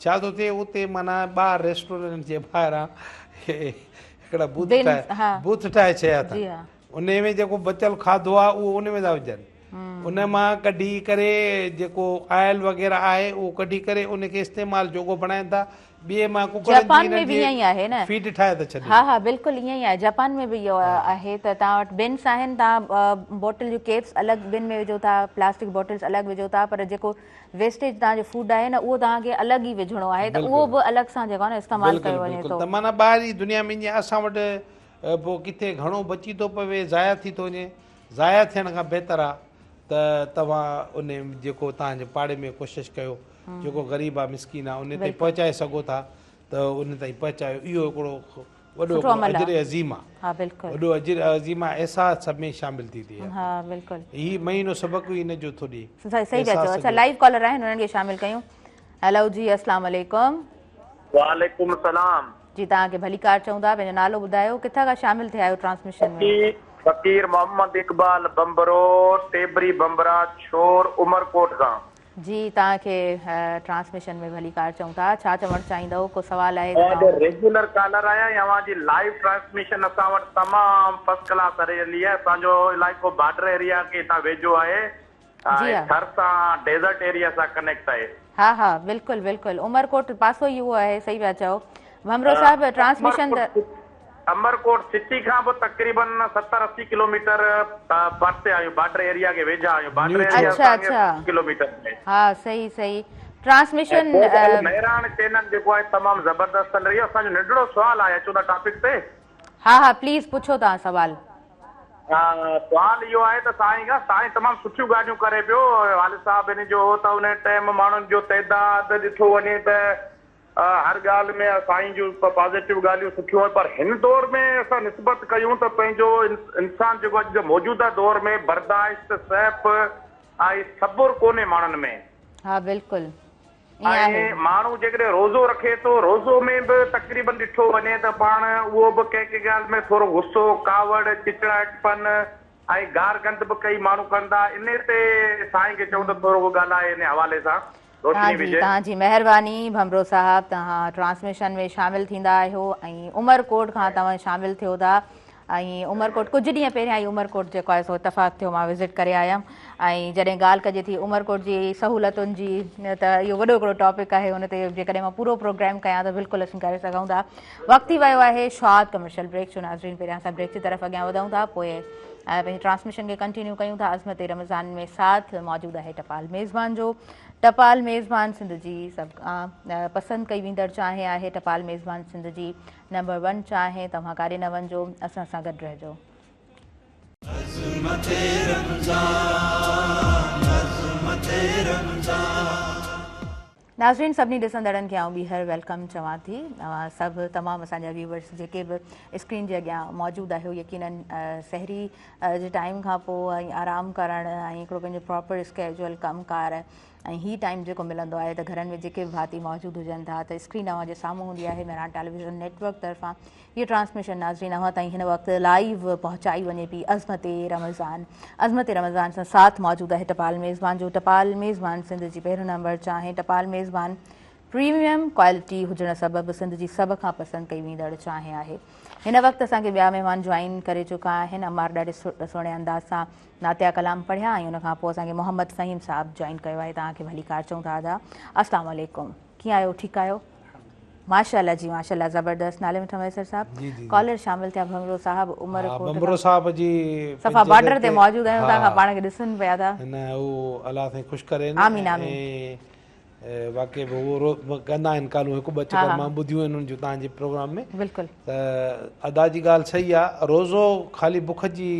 [SPEAKER 3] छा थो थिए, उते माना ॿाहिरि रेस्टोरेंट जे ॿाहिरां हिकिड़ा बूथ ठाहे छॾिया अथनि, उन में जेको बचियल खाधो आहे उहो उन में था विझनि, उन मां कढी करे जेको आयल वग़ैरह आहे उहो कढी करे उनखे इस्तेमालु जोॻो बणाइनि था। ॿिए मां
[SPEAKER 2] जापान में बि ईअं ई आहे न,
[SPEAKER 3] फीड ठाहे था छॾनि।
[SPEAKER 2] हा हा, बिल्कुलु ईअं ई आहे। जापान में बि इहो आहे त तव्हां वटि बिन्स आहिनि, तव्हां बोटल जूं केप्स अलॻि बिन में विझो था, प्लास्टिक बॉटल्स अलॻि विझो था, पर जेको वेस्टेज तव्हांजो फूड आहे न उहो तव्हांखे अलॻि ई विझणो आहे, त उहो बि अलॻि सां जेको आहे न इस्तेमालु कयो वञे थो।
[SPEAKER 3] त माना ॿाहिरि दुनिया में जीअं असां वटि पोइ किथे घणो बची थो पवे, ज़ाया थी थो वञे, ज़ाया थियण खां बहितर आहे त तव्हां उन जेको तव्हांजे पाड़े में कोशिशि कयो, जेको ग़रीब आहे मिसकीन आहे उन ताईं पहुचाए सघो था त उन ताईं पहुचायो। इहो हिकिड़ो वॾो अजर अज़ीम आहे, वॾो अजर अज़ीम आहे, एहसास सभ में शामिल थी थिए। हीउ महीनो सबक़ ई हिन जो थो ॾिए।
[SPEAKER 2] सही पिया चओ। अच्छा, लाइव कॉलर आहिनि, उन्हनि खे शामिल कयूं। हेलो जी, अस्सलाम वालेकुम।
[SPEAKER 6] वालेकुम सलाम
[SPEAKER 2] जी, तव्हांखे भली कार चऊं था, पंहिंजो नालो ॿुधायो, किथां खां शामिल थिया आहियो ट्रांसमिशन में?
[SPEAKER 6] फ़कीर मोहम्मद इकबाल बंबरो टेबरी बंबरा छोर उमरकोट सां।
[SPEAKER 2] जी तव्हांखे ट्रांसमिशन में भली कार चऊं था, छा चवणु चाहींदव? को सवाल आहे?
[SPEAKER 6] तव्हांजो रेगुलर कॉलर आहियां। तव्हांजी लाइव ट्रांसमिशन असां वटि तमामु फर्स्ट क्लास हली आहे। असांजो इलाइक़ो बॉर्डर एरिया के हितां वेझो आहे, थर सां डेज़र्ट एरिया सां कनेक्ट आहे।
[SPEAKER 2] हा हा बिल्कुलु बिल्कुलु, उमरकोट पासो ई उहो आहे, सही पिया चओ भमरो साहब। ट्रांसमिशन
[SPEAKER 6] अमरकोट सिटी खां पोइ तक़रीबन 70-80 किलोमीटर परते आहियूं, बॉर्डर एरिया के वेझा आहियूं। बॉर्डर एरिया
[SPEAKER 2] अच्छा
[SPEAKER 6] किलोमीटर में।
[SPEAKER 2] हा सही सही। ट्रांसमिशन
[SPEAKER 6] मेहरान चैनल जेको आहे तमामु ज़बरदस्त हल रही आहे। असांजो नंढड़ो सुवाल आहे, अचो था टॉपिक ते।
[SPEAKER 2] हा हा प्लीज़ पुछो तव्हां सवाल।
[SPEAKER 6] सुवाल इहो आहे त साईं तमामु सुठियूं ॻाल्हियूं करे पियो। वालिद साहब इन जो त उन टाइम माण्हुनि जो तइदाद ॾिठो वञे त हर ॻाल्हि में साईं जूं पॉज़िटिव ॻाल्हियूं सुठियूं आहिनि, पर हिन दौर में असां निस्बत कयूं त पंहिंजो इंसान जेको अॼु मौजूदा दौर में बर्दाश्त सैफ ऐं सबुर कोन्हे माण्हुनि में।
[SPEAKER 2] हा बिल्कुलु।
[SPEAKER 6] ऐं माण्हू जेकॾहिं रोज़ो रखे थो, रोज़ो में बि तक़रीबन ॾिठो वञे त पाण उहो बि कंहिं कंहिं ॻाल्हि में थोरो गुस्सो कावड़ चिचड़ाहटपन ऐं गार गंद बि कई माण्हू कंदा। इन ते साईं खे चऊं त थोरो ॻाल्हाए इन हवाले सां।
[SPEAKER 2] तव्हांजी महिरबानी भमरो साहब, तव्हां ट्रांसमिशन में शामिलु थींदा आहियो ऐं उमरकोट खां तव्हां शामिलु थियो था। ऐं उमरकोट कुझु ॾींहं पहिरियां ई उमरकोट जेको आहे सो इतफ़ाक़ थियो, मां विज़िट करे आयमि। ऐं जॾहिं ॻाल्हि कजे थी उमरकोट जी सहूलियतुनि जी त इहो वॾो हिकिड़ो टॉपिक आहे, हुन ते जेकॾहिं मां पूरो प्रोग्राम कयां त बिल्कुलु असीं करे सघूं था। वक़्तु थी वियो आहे शॉर्ट कमर्शियल ब्रेक जो। नाज़रीन पहिरियां असां ब्रेक जी तरफ़ अॻियां वधूं था, पोइ पंहिंजी ट्रांसमिशन खे कंटिन्यू कयूं था। अज़मत रमज़ान में साथ मौजूदु आहे टपाल मेज़बान जो। टपाल मेज़बान सिंध जी सभ खां पसंदि कई वेंदड़ चांहि आहे। टपाल मेज़बान सिंध जी नंबर 1 चांहि। तव्हां काॾे न वञिजो, असां सां गॾु रहिजो। नाज़रीन सभिनी ॾिसंदड़नि खे आउं ॿीहर वेलकम चवां थी। सभु तमामु असांजा व्यूवर्स जेके बि स्क्रीन जे अॻियां मौजूदु आहियो, यकीनन सहरी जे टाइम खां पोइ ऐं आराम करणु ऐं हिकिड़ो पंहिंजो प्रॉपर स्केजुअल कमकार ऐं ही टाइम जेको मिलंदो आहे त घरनि में जेके बि भाती मौजूदु हुजनि था त स्क्रीन अव्हांजे साम्हूं हूंदी आहे मेहरान टेलीविज़न नेटवर्क तरफ़ां। ये ट्रांसमिशन नाज़रीन अव्हां ताईं हिन वक़्तु लाइव पहुचाई वञे पई अज़मत रमज़ान सां साथ मौजूदु आहे टपाल मेज़बान जो। टपाल मेज़बान सिंध जी पहिरियों नंबर चांहि। टपाल मेज़बान प्रीमियम क्वालिटी हुजण सबबि सिंध जी सभ खां पसंदि कई वेंदड़ चांहि आहे। हिन वक़्तु असांखे ॿिया महिमान जॉइन करे चुका आहिनि। अमार ॾाढे सुहिणे अंदाज़ सां नातिया कलाम पढ़िया ऐं उनखां पोइ असांखे मोहम्मद फ़हीम साहब जॉइन कयो आहे। तव्हांखे भली कार चऊं था दादा। अस्सलाम वालेकुम, कीअं आहियो? ठीकु आहियो? माशाल्लाह जी माशाल्लाह, ज़बरदस्त। नाले में मैसर साहब कॉलर शामिल थिया भमरो साहब
[SPEAKER 3] भमरो साहब जी
[SPEAKER 2] सफ़ा बॉर्डर ते मौजूदु आहियूं, तव्हां खां पाण खे ॾिसनि पिया था।
[SPEAKER 3] न उहो अलाह साईं ख़ुशि करे।
[SPEAKER 2] आमीन आमीन।
[SPEAKER 3] वाक़ई उहो कंदा आहिनि कानून, हिकु ॿ चकर मां ॿुधियूं आहिनि उन्हनि जूं तव्हांजे प्रोग्राम में।
[SPEAKER 2] बिल्कुलु
[SPEAKER 3] त अदा जी ॻाल्हि सही आहे। रोज़ो ख़ाली बुख जी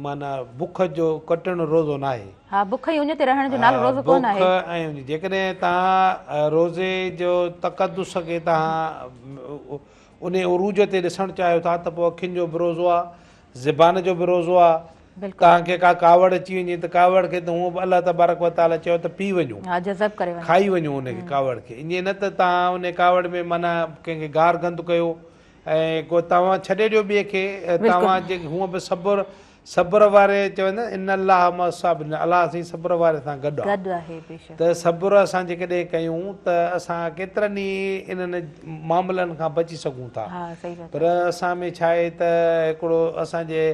[SPEAKER 3] माना बुख जो कटणु रोज़ो न आहे।
[SPEAKER 2] हा बुख ई उन ते रहण जो नालो रोज़ो कोन आहे।
[SPEAKER 3] ऐं जेकॾहिं तव्हां रोज़े जो तक़दुस खे तव्हां उन उरूज ते ॾिसणु चाहियो था त पोइ अखियुनि जो बि रोज़ो आहे, ज़बान जो बि रोज़ो आहे। तव्हांखे का कावड़ अची वञे त कावड़ खे त हूअं बि अलाह तबारक व ताला चयो त पी वञो, खाई वञो उनखे कावड़ खे। ईअं न त तव्हां उन कावड़ में माना कंहिंखे गार गंद कयो ऐं को तव्हां छॾे ॾियो ॿिए खे। तव्हां जे हूअं बि सब्र वारे चवंदा इन अलाह मां साबिर, अलाह साईं सब्र वारे सां गॾु आहे। त सब्र असां जेकॾहिं कयूं त असां केतिरनि ई इन्हनि मामलनि खां बची सघूं था। पर असां में छा आहे त हिकिड़ो असांजे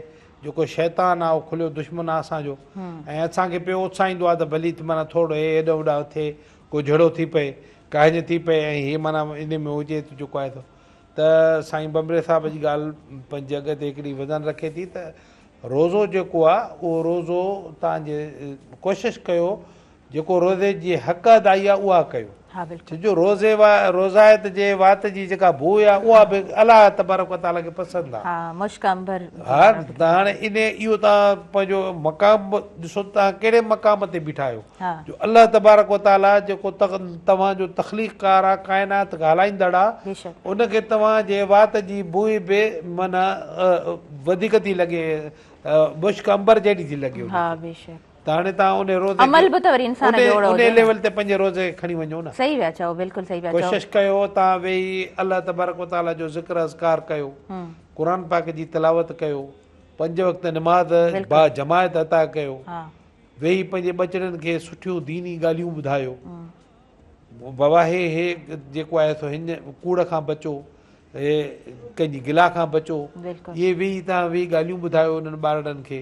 [SPEAKER 3] जेको शैतान आहे उहो खुलियो दुश्मन आहे असांजो, ऐं असांखे पियो उत्साहींदो आहे त भली माना थोरो हे हेॾो होॾा थिए, को झड़ो थी पए, काहिज थी पए ऐं हीअ माना इन में हुजे जेको आहे त साईं बमरे साहिब जी ॻाल्हि पंहिंजे अॻ ते हिकिड़ी वज़न रखे थी त रोज़ो जेको आहे उहो रोज़ो तव्हांजे कोशिशि कयो जेको रोज़े जी हक़ अदाई आहे उहा कयो। जो रोज़ायत जे वात जी जेका बू आहे उहा बि अलाह तबारक व ताला खे पसंदि आहे। हा त हाणे इन इहो तव्हां पंहिंजो मक़ाम ॾिसो, तव्हां कहिड़े मक़ाम ते बीठा आहियो। जो अलाह तबारक व ताला जेको तव्हांजो तख़लीक़कार आहे, काइनात ॻाल्हाईंदड़ आहे, उनखे तव्हांजे वात जी बूई बि माना वधीक थी लॻे, मुश्क अंबर जहिड़ी थी लॻे। त हाणे तव्हां उन रोज़े उन लेवल ते पंहिंजे रोज़े खणी वञो न।
[SPEAKER 2] सही पिया चओ, बिल्कुलु सही पिया चओ।
[SPEAKER 3] कोशिशि कयो तव्हां वेही अलाह तबारक व ताला जो ज़िक्र अज़कार कयो, क़ुर पाक जी तिलावत कयो, 5 वक़्त नमाज़ बा जमायत अता कयो,
[SPEAKER 2] हा
[SPEAKER 3] वेही पंहिंजे ॿचड़नि खे सुठियूं दीनी ॻाल्हियूं ॿुधायो, बाबा हे जेको आहे सो हिन कूड़ खां बचो, हे कंहिंजी गिला खां बचो,
[SPEAKER 2] बिल्कुलु
[SPEAKER 3] इहे वेही तव्हां वेही ॻाल्हियूं ॿुधायो उन्हनि ॿारनि खे।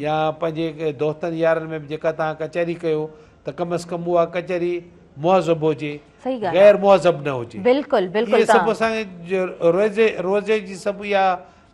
[SPEAKER 3] या पंहिंजे दोस्तनि यारनि में बि जेका तव्हां कचहरी कयो त कम अज़ कम उहा कचहरी मुहज़ब हुजे,
[SPEAKER 2] सही ॻाल्हि
[SPEAKER 3] गैर मुहज़ब न हुजे।
[SPEAKER 2] बिल्कुलु बिल्कुलु
[SPEAKER 3] इहे सभु असांजे रोज़े जी सभु इहा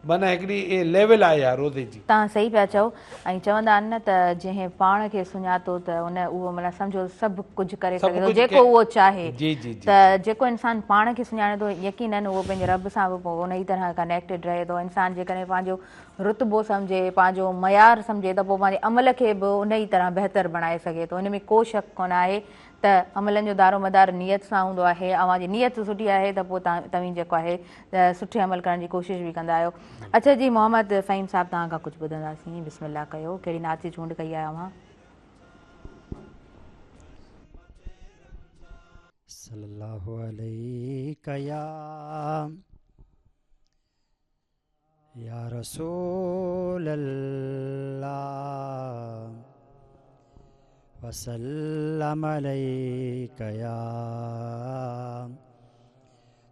[SPEAKER 3] माना हिकिड़ी लेवल आहे इहा रोज़े जी।
[SPEAKER 2] तव्हां सही पिया चओ। ऐं चवंदा आहिनि न त जंहिं पाण खे सुञातो त उन उहो माना सम्झो सभु कुझु करे सघे थो जेको उहो चाहे। त जेको इंसानु पाण खे सुञाणे थो यकीनन उहो पंहिंजे रब सां बि पोइ उन ई तरह कनेक्टेड रहे थो। इंसानु जेकॾहिं पंहिंजो रुतबो सम्झे, पंहिंजो मयार सम्झे त पोइ पंहिंजे अमल खे बि उन ई तरह बहितर बणाए सघे थो। इन में को शक कोन आहे त अमलनि जो दारो मदार नियत सां हूंदो आहे। अव्हांजी नियत सुठी आहे त पोइ तव्हीं जेको आहे त सुठे अमल करण जी कोशिशि बि कंदा आहियो। अच्छा जी, मोहम्मद फ़हीम साहब तव्हां खां कुझु ॿुधंदासीं। बिस्मिल्लाह कयो, कहिड़ी नात जी चूंड कई आहे अव्हां?
[SPEAKER 7] सल्लल्लाहु अलैहि या रसूल अल्लाह वसल्लम अलैका या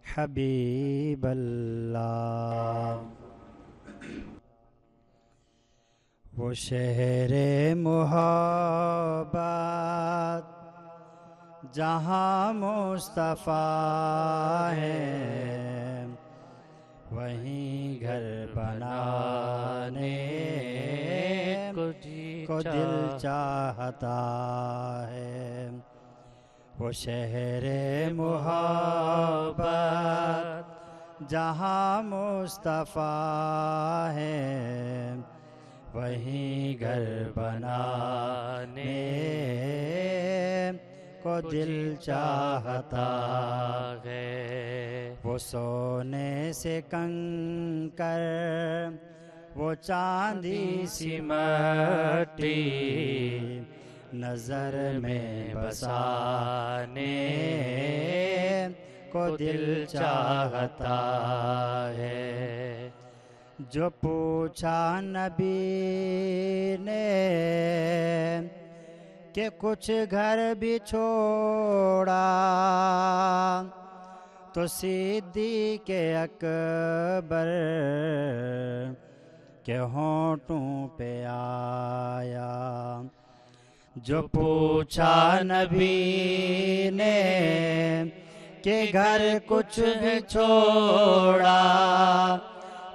[SPEAKER 7] हबीब अल्लाह। वो शहरे मोहब्बत जहाँ मुस्तफ़ा है, वहीं घर बनाने को दिल चाहता है। वो शहरे मोहब्बत जहाँ मुस्तफ़ा है, वहीं घर बनाने को दिल चाहता है। वो सोने से कंकर, वो चांदी सी मट्टी नजर में बसाने को दिल चाहता है। जो पूछा नबी ने कि कुछ घर भी छोड़ा, तो सिद्दीक़ अकबर के होंठों पे आया। जो पूछा नबी ने कि घर कुछ भी छोड़ा,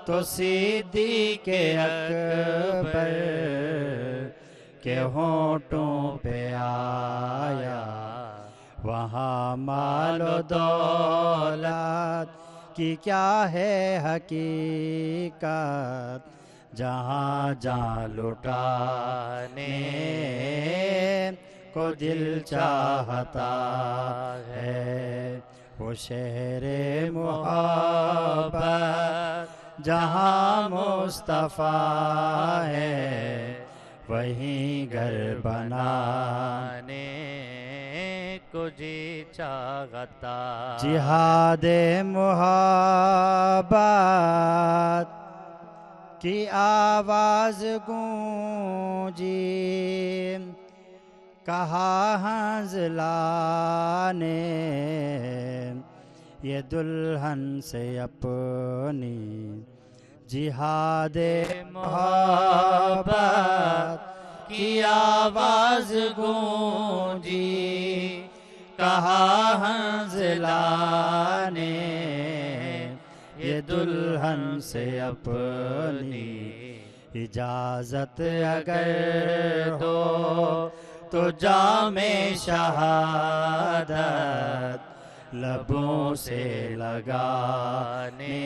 [SPEAKER 7] तो सिद्दीक़ अकबर के होंठों पे आया। वहाँ मालो दौलत की क्या है हकीकत, जहाँ जहाँ लुटाने को दिल चाहता है। वो शहरे मोहब्बत जहाँ मुस्तफ़ा है, वहीं घर बनाने को जी चाहता। जिहादे मोहब्बत की आवाज़ गूंजी, कहा हंज़ला ने ये दुल्हन से अपनी। जिहादे मोहब्बत की आवाज़ गूंजी, कहा हंज़ला ने ये दुल्हन से अपनी। इजाज़त अगर दो तो जामे शहादत लबों से लगाने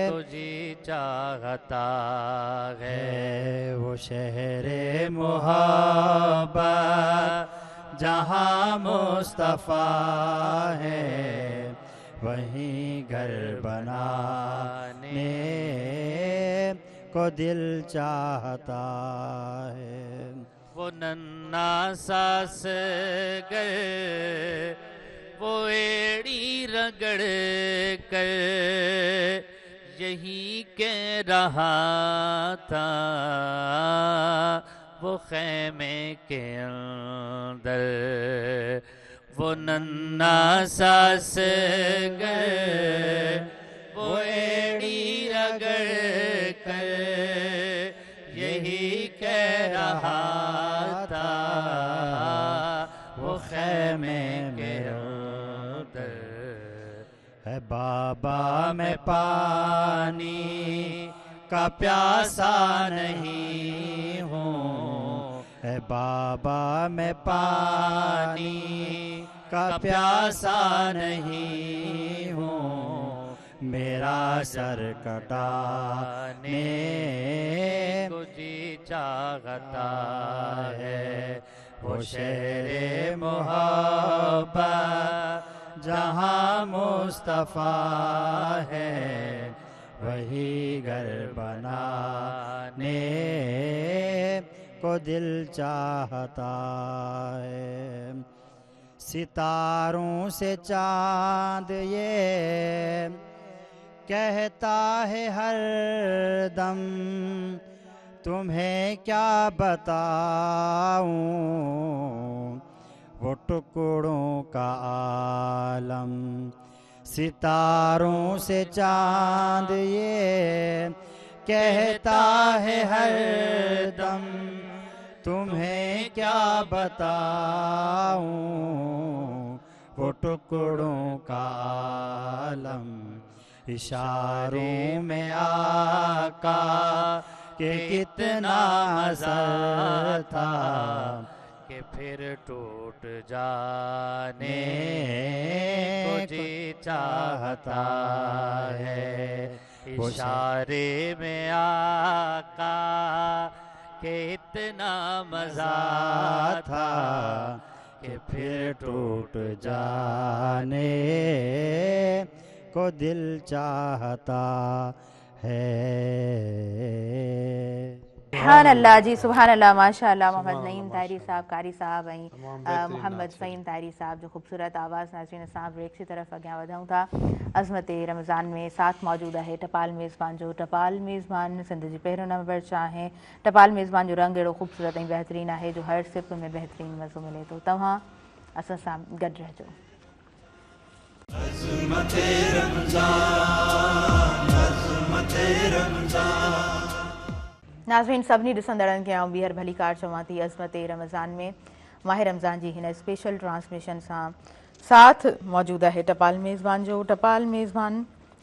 [SPEAKER 7] को जी चाहता है। वो शहरे मोहब्बत जहाँ मुस्तफ़ा है, वहीं घर बनाने को दिल चाहता है।
[SPEAKER 1] वो नन्ना सास गए, वो एड़ी रगड़ कर यही कह रहा था वो खैमे के अंदर वो नन्ना सास गर वो एड़ी रगड़ कर यही कह रहा था वो खैमे के अंदर
[SPEAKER 7] है बाबा मैं पानी
[SPEAKER 1] का प्यासा नहीं हूँ
[SPEAKER 7] है बाबा मैं पानी
[SPEAKER 1] का प्यासा नहीं हूँ
[SPEAKER 7] मेरा सर कटाने
[SPEAKER 1] को जी चाहता है वो शेरे मोहब्बत जहाँ मुस्तफा है वही घर बनाने को दिल चाहता है सितारों से चांद ये कहता है हर दम तुम्हें क्या बताऊं वो टुकड़ों का आलम सितारों से चांद ये कहता है हर दम तुम्हें क्या बताऊं वो टुकड़ों का आलम इशारों में आका के कितना असर था कि फिर टूट जाने को जी चाहता है इशारे में आका के इतना मजा था
[SPEAKER 7] कि फिर टूट जाने को दिल चाहता है।
[SPEAKER 2] सुभान अल्लाह जी, सुभान अल्लाह, माशाअल्लाह। मोहम्मद नईम ताहिरी साहब, कारी साहब ऐं मोहम्मद फ़हीम ताहिरी साहब जो ख़ूबसूरत आवाज़ नाज़रीन साहब ब्रेक की तरफ़ अॻियां वधूं था। अज़मत रमज़ान में साथ मौजूद है टपाल मेज़बान जो टपाल मेज़बान सिंध जी पहिरियों नंबर चाहे टपाल मेज़बान जो रंग अहिड़ो ख़ूबसूरत ऐं बहितरीन आहे जो हर सिप में बहितरीन मज़ो मिले थो। तव्हां असां सां गॾु रहिजो। नाज़रीन सभिनी ॾिसंदड़नि खे आउं ॿीहर भली कार चवां थी। अज़मत रमज़ान में माह रमज़ान जी हिन स्पेशल ट्रांसमिशन सां साथ मौजूद है टपाल मेज़बान जो टपाल मेज़बान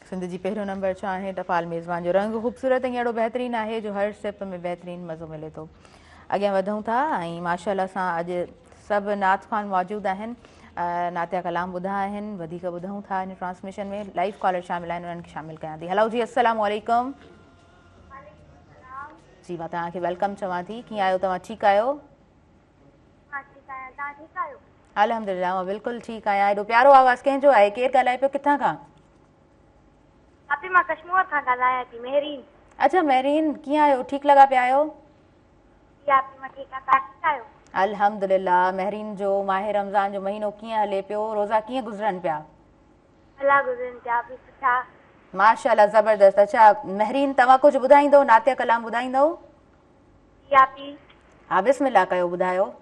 [SPEAKER 2] सिंध जी पहिरियों नंबर चाहे टपाल मेज़बान जो रंग ख़ूबसूरत ऐं अहिड़ो बहितरीन आहे जो हर सिप में बहितरीन मज़ो मिले थो। अॻियां वधूं था ऐं माशाअल्लाह सां अॼु सभु नात ख़्वान मौजूद आहिनि, नातिया कलाम ॿुधा आहिनि, वधीक ॿुधूं था हिन ट्रांसमिशन में। लाइव कॉलर शामिल आहिनि, उन्हनि खे शामिल कयां थी। हलो जी, अस्सलाम वालेकुम जी, मां तव्हांखे वेलकम चवां थी। कीअं आहियो तव्हां? ठीकु आहियो? अल्हम्दुलिल्लाह, मां बिल्कुलु ठीकु आहियां। एॾो प्यारो आवाज़ कंहिंजो आहे? केरु ॻाल्हाए पियो, किथां खां?
[SPEAKER 8] मां कश्मीर खां ॻाल्हायां थी। महरीन।
[SPEAKER 2] अच्छा महरीन, कीअं आहियो? ठीकु लॻा पिया आहियो? अल्हम्दुलिल्लाह। महरीन जो माह रमज़ान जो महीनो कीअं हले पियो? रोज़ा कीअं गुज़रनि पिया? माशाअल्लाह, ज़बरदस्त। अच्छा महरीन, तव्हां कुझु ॿुधाईंदो, नातिया कलाम ॿुधाईंदो? हा बिस्मिल्लाह कयो, ॿुधायो।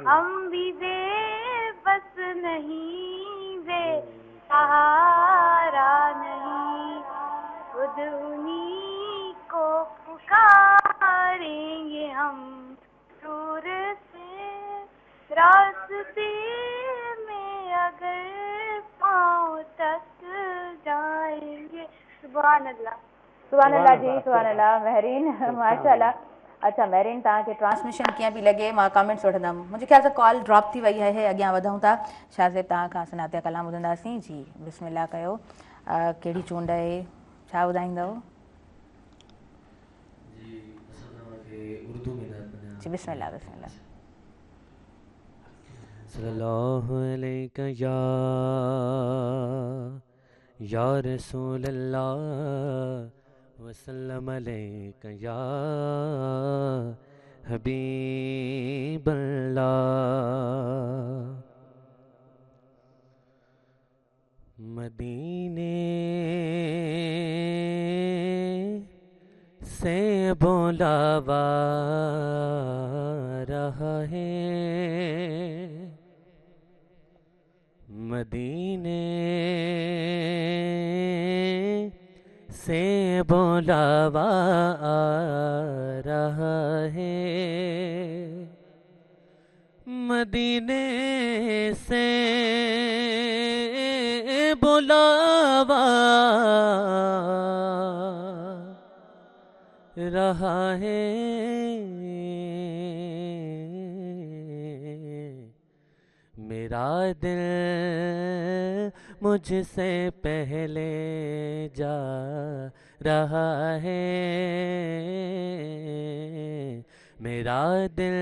[SPEAKER 8] हम भी बेबस नहीं, बेसहारा नहीं, खुद उन्हीं को पुकारेंगे हम, दूर से रास्ते में अगर पाँव तक जाएंगे। सुभान अल्लाह।
[SPEAKER 2] सुभान अल्लाह जी, सुभान अल्लाह महरीन, माशाअल्लाह। अच्छा महरीन, तव्हांखे ट्रांसमिशन कीअं पई लॻे? मां कमेंट्स वठंदमि। मुंहिंजे ख़्याल सां कॉल ड्रॉप थी वई आहे। अॻियां वधूं था। शाहज़ेब, तव्हां खां असां नातिया कलाम ॿुधंदासीं। जी बिस्मिल्लाह कयो। कहिड़ी चूंड आहे, छा ॿुधाईंदव? जी बिस्मिल्लाह बिस्मिल्लाह।
[SPEAKER 5] सल्लल्लाहु अलैका या रसूल अल्लाह वसल्लम अलैका या हबीब अल्लाह। मदीने से बुलावा रहा है, मदीने से बुलावा आ रहा है, मदीने से बुलावा रहा है, मेरा दिल मुझसे पहले जा रहा है, मेरा दिल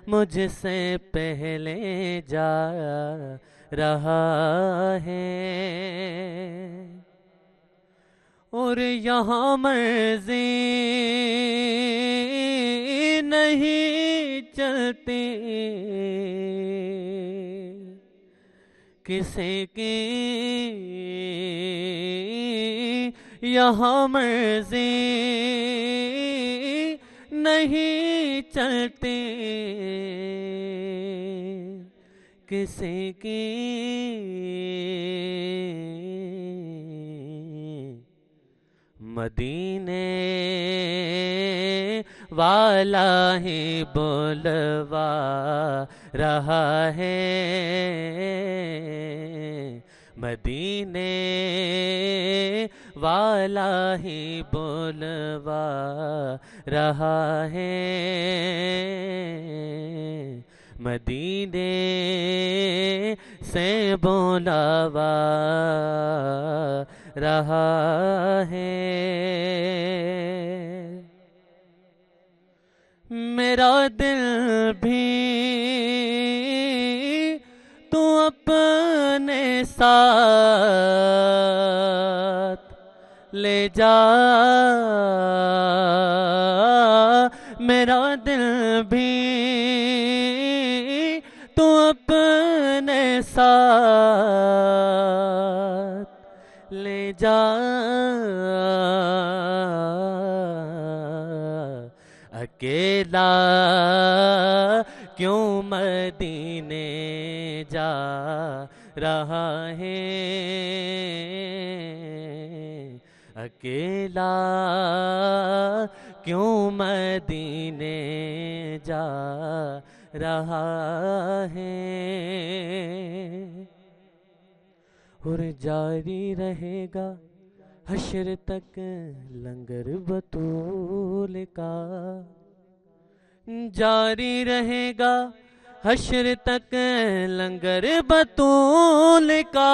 [SPEAKER 5] मुझसे पहले जा रहा है, और यहाँ मर्जी नहीं चलती किसी की, यहाँ मर्जी नहीं चलती किसी की, मदीने वाला ही बुलवा रहा है, मदीने वाला ही बुलवा रहा है, मदीने से बुलावा रहा है, मेरा दिल भी तू अपने साथ ले जा, मेरा दिल भी तू अपने साथ ले जा, अकेला क्यों मदीने जा रहा है, अकेला क्यों मदीने जा रहा है, और जारी रहेगा हश्र तक लंगर बतूल का, जारी रहेगा हश्र तक लंगर बतूल का,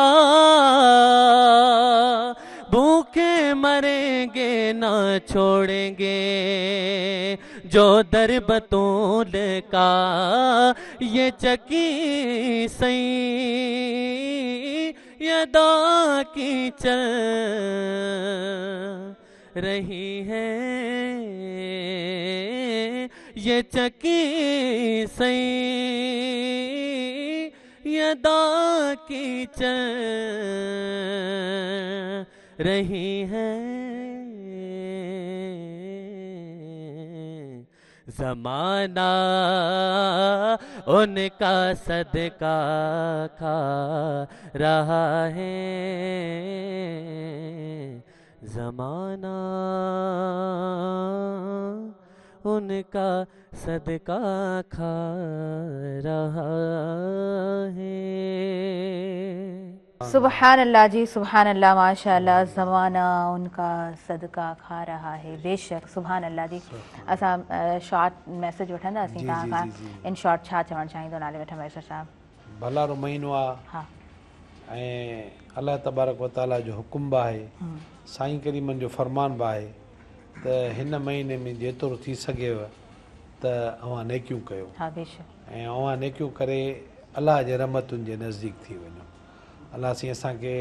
[SPEAKER 5] भूखे मरेंगे ना छोड़ेंगे जो दर बतूल का, ये चकी सही यदा की चल रही है, ये चकी सही यदा की चल रही है, ज़माना उनका सदका खा रहा है, ज़माना उनका सदका खा रहा है।
[SPEAKER 2] सुबहान अल्लाह जी, सुबहान अल्लाह, माशाअल्लाह, ज़माना उनका सदका खा रहा है। बेशक सुबहान अल्लाह जी। असां शॉर्ट मैसेज वठंदासीं तव्हां खां। इन शॉर्ट छा चवणु चाहींदो नाले वठो मैसेज साहब?
[SPEAKER 3] भलारो महीनो आहे,
[SPEAKER 2] हा,
[SPEAKER 3] ऐं अल्लाह तबारक व ताला जो हुकुम बि आहे, साईं करीमन जो फरमान बि आहे त हिन महीने में जेतिरो थी सघेव त अव्हां नेकियूं कयो,
[SPEAKER 2] हा बेशक,
[SPEAKER 3] ऐं अव्हां नेकियूं करे अलाह जे रहमतुनि जे नज़दीक थी वञो। अलाह साईं असांखे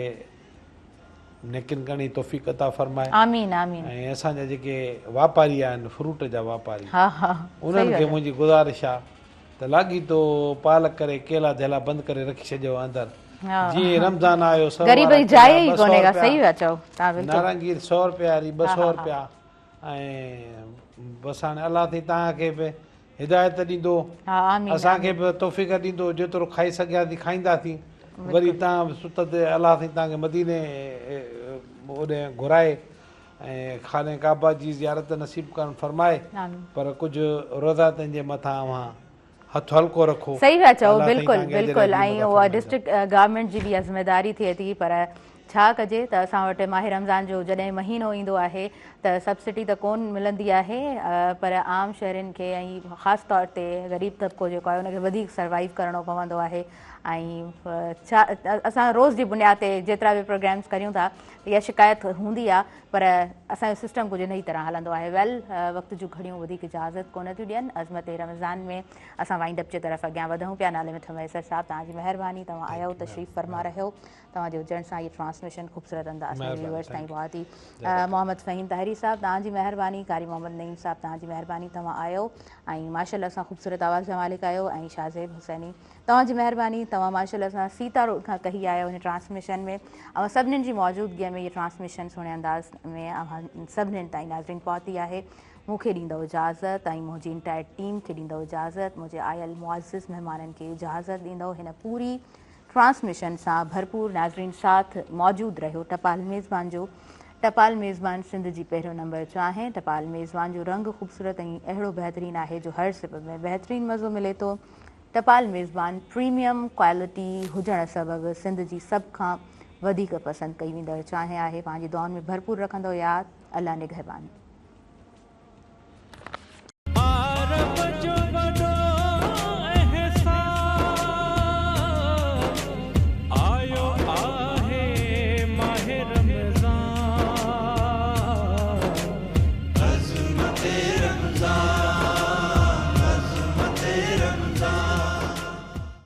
[SPEAKER 3] नेकिन करणी तौफ़ीक़ अता फरमाए
[SPEAKER 2] आमीन आमीन।
[SPEAKER 3] ऐं असांजा जेके वापारी आहिनि फ्रूट जा वापारी
[SPEAKER 2] हा हा
[SPEAKER 3] उन्हनि खे मुंहिंजी गुज़ारिश आहे त लाॻीतो पालक करे केला धेला बंदि करे रखी छॾियो अंदरि जीअं रमज़ान आयो
[SPEAKER 2] गरीब जी जाइ ई कोन्हे का। सही था चओ तव्हां बिल्कुलु।
[SPEAKER 3] नारंगी 100 रुपया वारी 200 रुपया ऐं बसि हाणे अलाह ताईं तव्हांखे बि हिदायत ॾींदो असांखे बि तौफ़ीक़ ॾींदो जेतिरो खाई सघिया थी खाईंदासीं वरी तव्हां सुत ते अलाह ताईं तव्हांखे मदीने ओॾे घुराए ऐं खाने काबा जी ज़ियारत नसीब करणु फरमाए पर कुझु रोज़ातनि जे मथां अव्हां हथु हल्को रखो।
[SPEAKER 2] सही था चओ बिल्कुलु बिल्कुलु। ऐं उहा डिस्ट्रिक्ट गवर्नमेंट जी बि ज़िम्मेदारी थिए थी पर छा कजे त असां वटि माह रमज़ान जो जॾहिं महीनो ईंदो आहे त सब्सिडी त कोन मिलंदी आहे पर आम शहरनि खे ऐं ख़ासि तौर ते ग़रीब तबिको जेको आहे उनखे वधीक सर्वाइव करिणो पवंदो आहे। ऐं छा असां रोज़ जी बुनियाद ते जेतिरा बि प्रोग्राम्स करियूं था इहा शिकायत हूंदी आहे पर असांजो सिस्टम कुझु नई तरह हलंदो आहे। वेल वक़्त जूं घड़ियूं वधीक इजाज़त कोन थियूं ॾियनि। अज़मत रमज़ान में असां वाइंड अप जे तरफ़ अॻियां वधूं पिया। नाले मिठा मैसर साहिबु तव्हांजी महिरबानी तव्हां आयो तशरीफ़ फरमा रहियो तव्हांजे हुजण सां इहा ट्रांसमिशन ख़ूबसूरत अंदाज़ में व्यूअर्स ताईं पहुती। मोहम्मद फ़हीम ताहिरी साहिबु तव्हांजी महिरबानी। कारी मोहम्मद नईम साहिबु तव्हांजी महिरबानी तव्हां आयो ऐं माशाअल्लाह सां ख़ूबसूरत आवाज़ जा मालिक आहियो। ऐं शाहज़ेब हुसैनी तव्हांजी महिरबानी तव्हां माशाअल्लाह सां सीता रोड खां कही आहियो हिन ट्रांसमिशन में ऐं सभिनीनि जी मौजूदगीअ में इहा ट्रांसमिशन सुहिणे अंदाज़ में सभिनीनि ताईं नाज़रीन पहुती आहे। मूंखे ॾींदो इजाज़त ऐं मुंहिंजी इंटायर टीम खे ॾींदो इजाज़त। मुंहिंजे आयल मुअज़्ज़िज़ महिमाननि खे इजाज़त ॾींदो हिन पूरी ट्रांसमिशन सां भरपूर नाज़रीन साथ मौजूदु रहियो। टपाल मेज़बान जो टपाल मेज़बान सिंध जी पहिरियों नंबर चाहे। टपाल मेज़बान जो रंग ख़ूबसूरत ऐं अहिड़ो बहितरीनु आहे जो हर सिब में बहितरीनु मज़ो मिले थो। टपाल मेज़बान प्रीमियम क्वालिटी हुजण सबबि सिंध जी सभ खां वधीक पसंदि कई वेंदड़ चाहे आहे। पंहिंजी दुआउनि में भरपूर रखंदो यादि। अल्लाह निगहबान।
[SPEAKER 9] रमज़ान